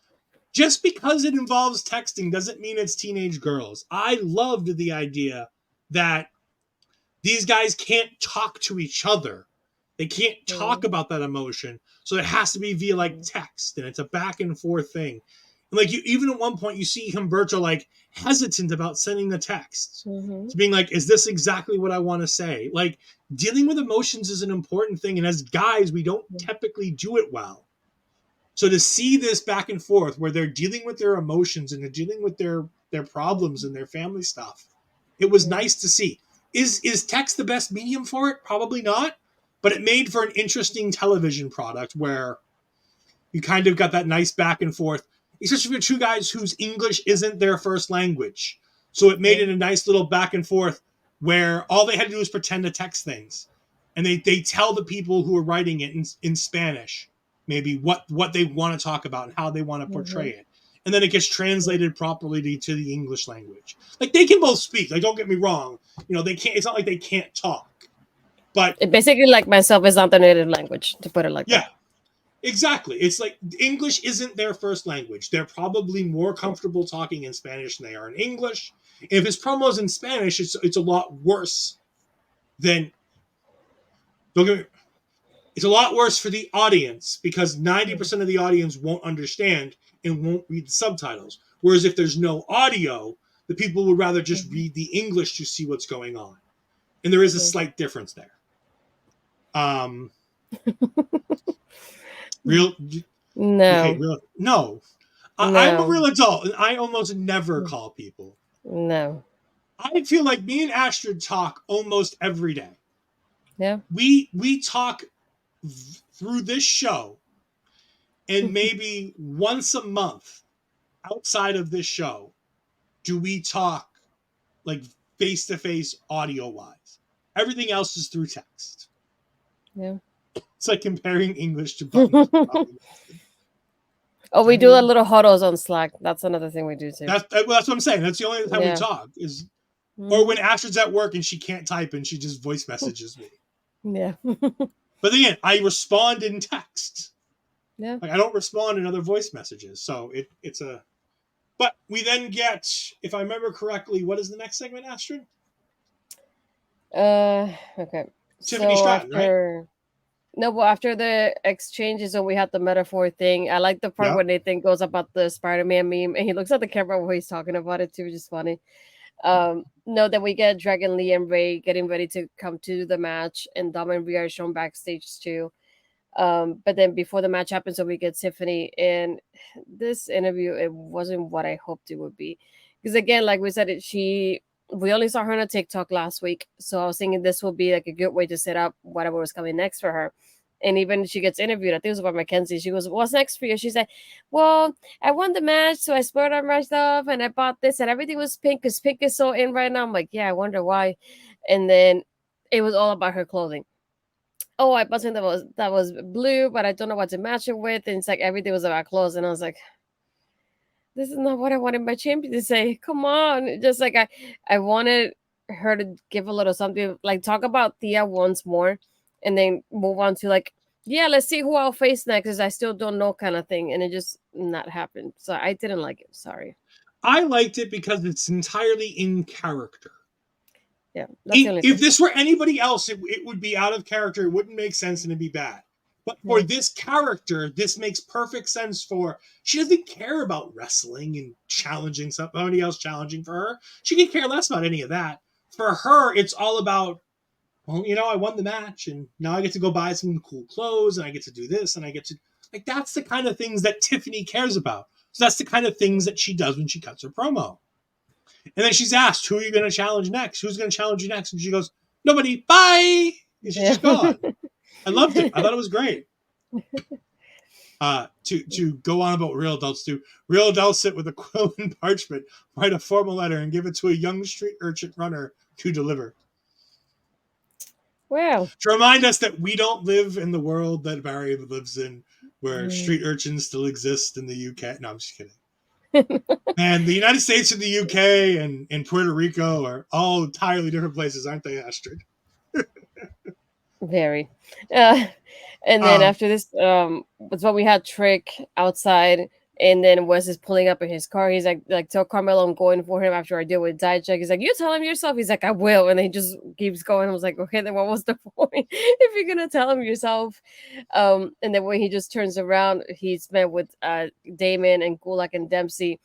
Just because it involves texting doesn't mean it's teenage girls. I loved the idea that these guys can't talk to each other. They can't talk about that emotion. So it has to be via like text, and it's a back and forth thing. And like even at one point you see Humberto like hesitant about sending the text. It's being like, is this exactly what I want to say? Like dealing with emotions is an important thing. And as guys, we don't typically do it well. So to see this back and forth where they're dealing with their emotions and they're dealing with their problems and their family stuff, it was nice to see. Is text the best medium for it? Probably not. But it made for an interesting television product where you kind of got that nice back and forth, especially for two guys whose English isn't their first language. So it made it a nice little back and forth where all they had to do was pretend to text things. And they tell the people who are writing it in Spanish, maybe what they want to talk about and how they want to portray it. And then it gets translated properly to the English language. Like they can both speak. Like, don't get me wrong. They can't, it's not like they can't talk. But it basically like myself is not the native language, to put it like that. Yeah, exactly. It's like English isn't their first language. They're probably more comfortable talking in Spanish than they are in English. And if his promo's in Spanish, it's a lot worse than. Don't get me. It's a lot worse for the audience because 90% of the audience won't understand and won't read the subtitles. Whereas if there's no audio, the people would rather just read the English to see what's going on. And there is a slight difference there. Real No. Okay, real no. I'm a real adult and I almost never call people. No. I feel like me and Astrid talk almost every day. Yeah. We talk through this show, and maybe once a month outside of this show do we talk like face to face audio wise. Everything else is through text. Yeah. It's like comparing English to buttons. Oh, we do a little huddles on Slack. That's another thing we do too. That's what I'm saying. That's the only time we talk is, or when Astrid's at work and she can't type and she just voice messages me. Yeah. But again, I respond in text. Yeah. Like I don't respond in other voice messages. So it's a. But we then get, if I remember correctly, what is the next segment, Astrid? Okay. Tiffany so Stratton, after, right? No, but after the exchanges, so we had the metaphor thing. I like the part where Nathan goes about the Spider-Man meme, and he looks at the camera while he's talking about it too, which is funny. No, then we get Dragon Lee and Rey getting ready to come to the match, and Dom and Rhea are shown backstage too. But then before the match happens, so we get Tiffany, and this interview, it wasn't what I hoped it would be, because again, like we said, we only saw her on a TikTok last week, so I was thinking this will be like a good way to set up whatever was coming next for her. And even she gets interviewed, I think it was by Mackenzie. She goes, "What's next for you?" She said, "Well, I won the match, so I splurged on my stuff, and I bought this, and everything was pink because pink is so in right now." I'm like, "Yeah, I wonder why." And then it was all about her clothing. Oh, I bought something that was blue, but I don't know what to match it with. And it's like everything was about clothes, and I was like, this is not what I wanted my champion to say. Come on. Just like I wanted her to give a little something, like talk about Thea once more and then move on to like, yeah, let's see who I'll face next, because I still don't know kind of thing. And it just not happened. So I didn't like it. Sorry. I liked it because it's entirely in character. Yeah. That's the only If thing. this were anybody else, it would be out of character. It wouldn't make sense and it'd be bad. But for this character, this makes perfect sense for, she doesn't care about wrestling and challenging somebody else challenging for her. She can care less about any of that. For her, it's all about, well, I won the match and now I get to go buy some cool clothes and I get to do this and I get to, like, that's the kind of things that Tiffany cares about. So that's the kind of things that she does when she cuts her promo. And then she's asked, who are you going to challenge next? Who's going to challenge you next? And she goes, nobody, bye! And she's just gone. I loved it. I thought it was great. To go on about real adults too. Real adults sit with a quill and parchment, write a formal letter, and give it to a young street urchin runner to deliver. Wow. To remind us that we don't live in the world that Barry lives in, where street urchins still exist in the UK. No, I'm just kidding. And the United States and the UK and Puerto Rico are all entirely different places, aren't they, Astrid? Very. And then after this, was when we had Trick outside, and then Wes is pulling up in his car. He's like, tell Carmelo I'm going for him after I deal with Dijak. He's like, you tell him yourself. He's like, I will. And then he just keeps going. I was like, okay, then what was the point if you're gonna tell him yourself? And then when he just turns around, he's met with Damon and Gulak and Dempsey.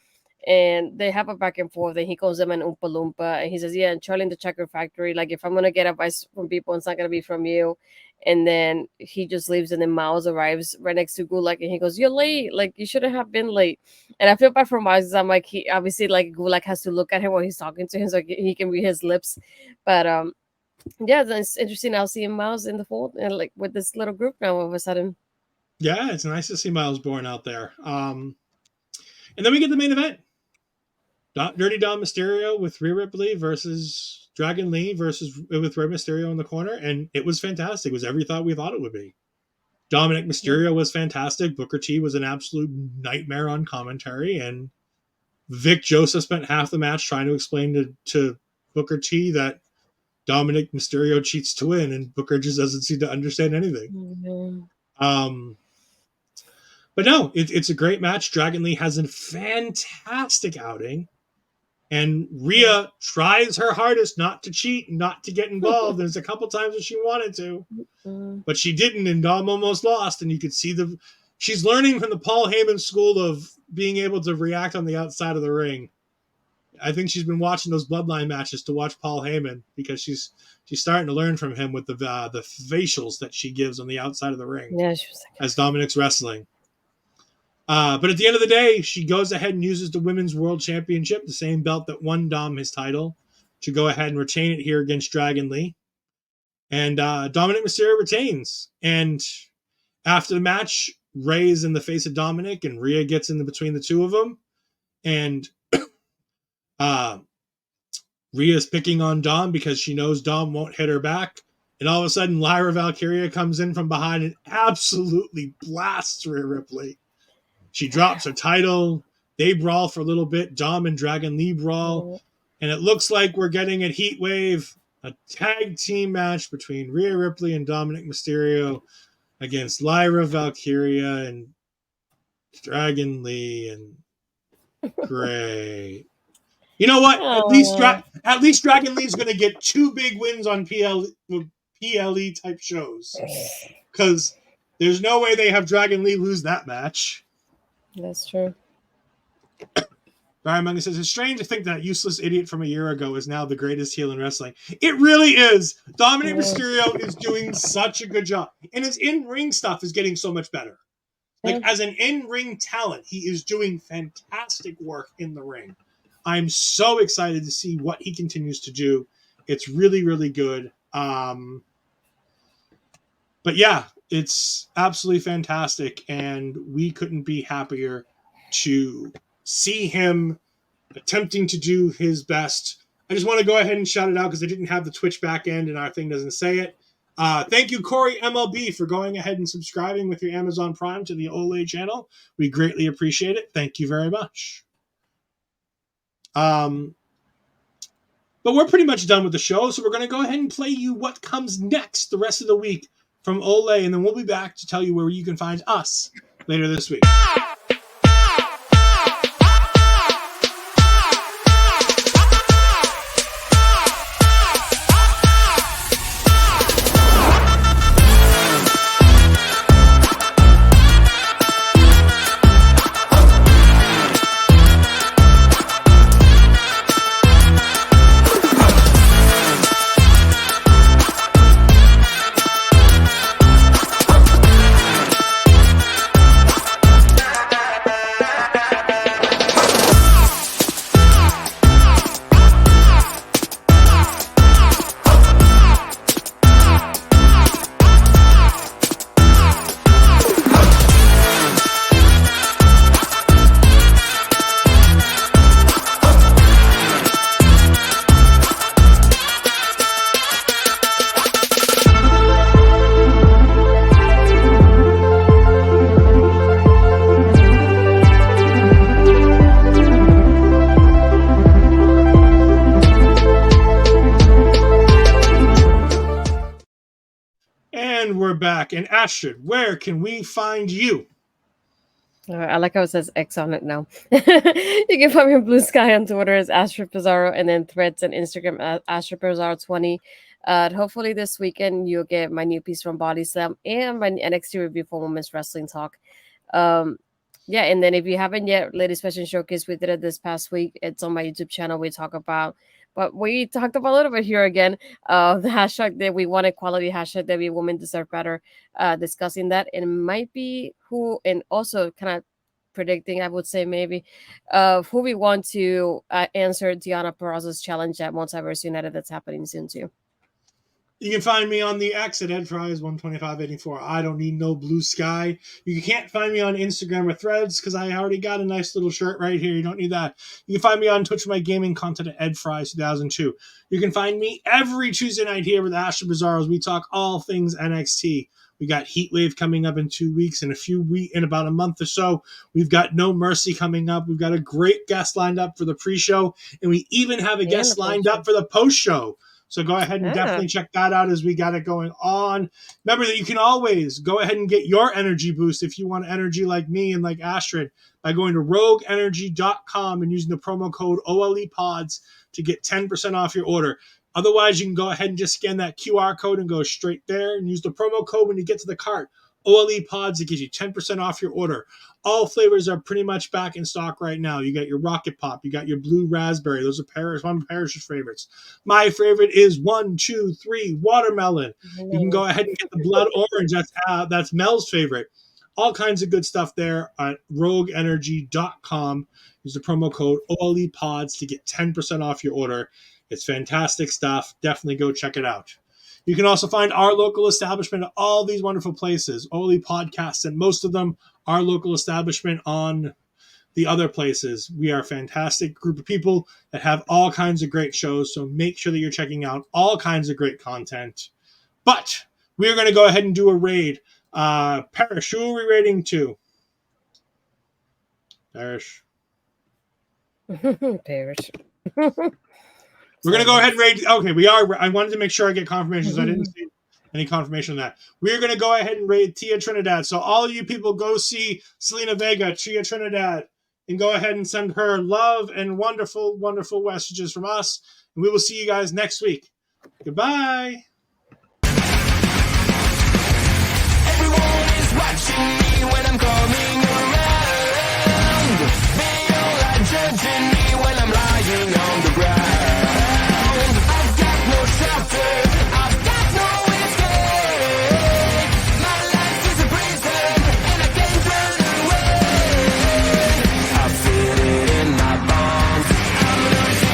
And they have a back and forth, and he calls them an Oompa Loompa. And he says, yeah, and Charlie in the Checker Factory, like, if I'm going to get advice from people, it's not going to be from you. And then he just leaves, and then Miles arrives right next to Gulak, and he goes, you're late. Like, you shouldn't have been late. And I feel bad for Miles, because I'm like, he obviously, like, Gulak has to look at him while he's talking to him, so he can read his lips. But, yeah, it's interesting now seeing Miles in the fold, and, like, with this little group now all of a sudden. Yeah, it's nice to see Miles Bourne out there. And then we get the main event. Dirty Dom Mysterio with Rhea Ripley versus Dragon Lee with Rey Mysterio in the corner, and it was fantastic. It was every thought we thought it would be. Dominic Mysterio was fantastic. Booker T was an absolute nightmare on commentary, and Vic Joseph spent half the match trying to explain to Booker T that Dominic Mysterio cheats to win, and Booker just doesn't seem to understand anything. Mm-hmm. But no, it's a great match. Dragon Lee has a fantastic outing. And Rhea tries her hardest not to cheat, not to get involved. There's a couple times when she wanted to, but she didn't, and Dom almost lost. And you could see she's learning from the Paul Heyman school of being able to react on the outside of the ring. I think she's been watching those Bloodline matches to watch Paul Heyman, because she's starting to learn from him with the facials that she gives on the outside of the ring. Yeah, she was like, as Dominic's wrestling. But at the end of the day, she goes ahead and uses the Women's World Championship, the same belt that won Dom his title, to go ahead and retain it here against Dragon Lee. And Dominic Mysterio retains. And after the match, Rey's in the face of Dominic, and Rhea gets in between the two of them. And Rhea's picking on Dom because she knows Dom won't hit her back. And all of a sudden, Lyra Valkyria comes in from behind and absolutely blasts Rhea Ripley. She drops her title. They brawl for a little bit. Dom and Dragon Lee brawl. And it looks like we're getting a heat wave, a tag team match between Rhea Ripley and Dominic Mysterio against Lyra Valkyria and Dragon Lee. And great. You know what? At least Dragon Lee's going to get 2 big wins on PLE type shows, because there's no way they have Dragon Lee lose that match. That's true. Barry Munga says, it's strange to think that useless idiot from a year ago is now the greatest heel in wrestling. It really is. Dominic Mysterio is doing such a good job. And his in-ring stuff is getting so much better. Like, as an in-ring talent, he is doing fantastic work in the ring. I'm so excited to see what he continues to do. It's really, really good. But yeah, it's absolutely fantastic, and we couldn't be happier to see him attempting to do his best. I just want to go ahead and shout it out because I didn't have the Twitch back end and our thing doesn't say it. Thank you, Corey MLB, for going ahead and subscribing with your Amazon Prime to the Olay channel. We greatly appreciate it. Thank you very much. But we're pretty much done with the show, so we're going to go ahead and play you what comes next the rest of the week from Olay, and then we'll be back to tell you where you can find us later this week. Back. And Astrid, where can we find you? I like how it says X on it now. You can find me on Blue Sky on Twitter as Astrid Pizarro, and then Threads and Instagram at Astrid Pizarro 20. Hopefully this weekend you'll get my new piece from Body Slam and my NXT review for Women's Wrestling Talk. Yeah, and then if you haven't yet, Ladies Fashion Showcase, we did it this past week. It's on my YouTube channel. We talk about, but we talked about a little bit here again, the hashtag that we want equality, hashtag that we women deserve better, discussing that. And it might be who, and also kind of predicting, I would say maybe, who we want to answer Deonna Purrazzo's challenge at Multiverse United that's happening soon too. You can find me on the X at EdFries12584. I don't need no Blue Sky. You can't find me on Instagram or Threads because I already got a nice little shirt right here. You don't need that. You can find me on Twitch for my gaming content at EdFries2002. You can find me every Tuesday night here with Astrid Pizarro as we talk all things NXT. We got Heatwave coming up in 2 weeks, in about a month or so. We've got No Mercy coming up. We've got a great guest lined up for the pre-show, and we even have a guest lined up for the post-show. So go ahead and Ah. definitely check that out as we got it going on. Remember that you can always go ahead and get your energy boost if you want energy like me and like Astrid by going to wwenxt.com and using the promo code OLEPODS to get 10% off your order. Otherwise, you can go ahead and just scan that QR code and go straight there and use the promo code when you get to the cart. OLE Pods, it gives you 10% off your order. All flavors are pretty much back in stock right now. You got your Rocket Pop, you got your Blue Raspberry. Those are one of Parrish's favorites. My favorite is 1, 2, 3 Watermelon. You can go ahead and get the Blood Orange. That's Mel's favorite. All kinds of good stuff there at rogueenergy.com. Use the promo code OLEPODS to get 10% off your order. It's fantastic stuff. Definitely go check it out. You can also find our local establishment at all these wonderful places. Ole Podcasts, and most of them are local establishment on the other places. We are a fantastic group of people that have all kinds of great shows, so make sure that you're checking out all kinds of great content. But we're going to go ahead and do a raid. Parrish, who are we raiding to? Parrish. Parrish. We're going to go ahead and raid. Okay, we are. I wanted to make sure I get confirmation, so I didn't see any confirmation on that. We're going to go ahead and raid Tia Trinidad. So all of you people go see Selena Vega, Tia Trinidad, and go ahead and send her love and wonderful, wonderful messages from us. And we will see you guys next week. Goodbye.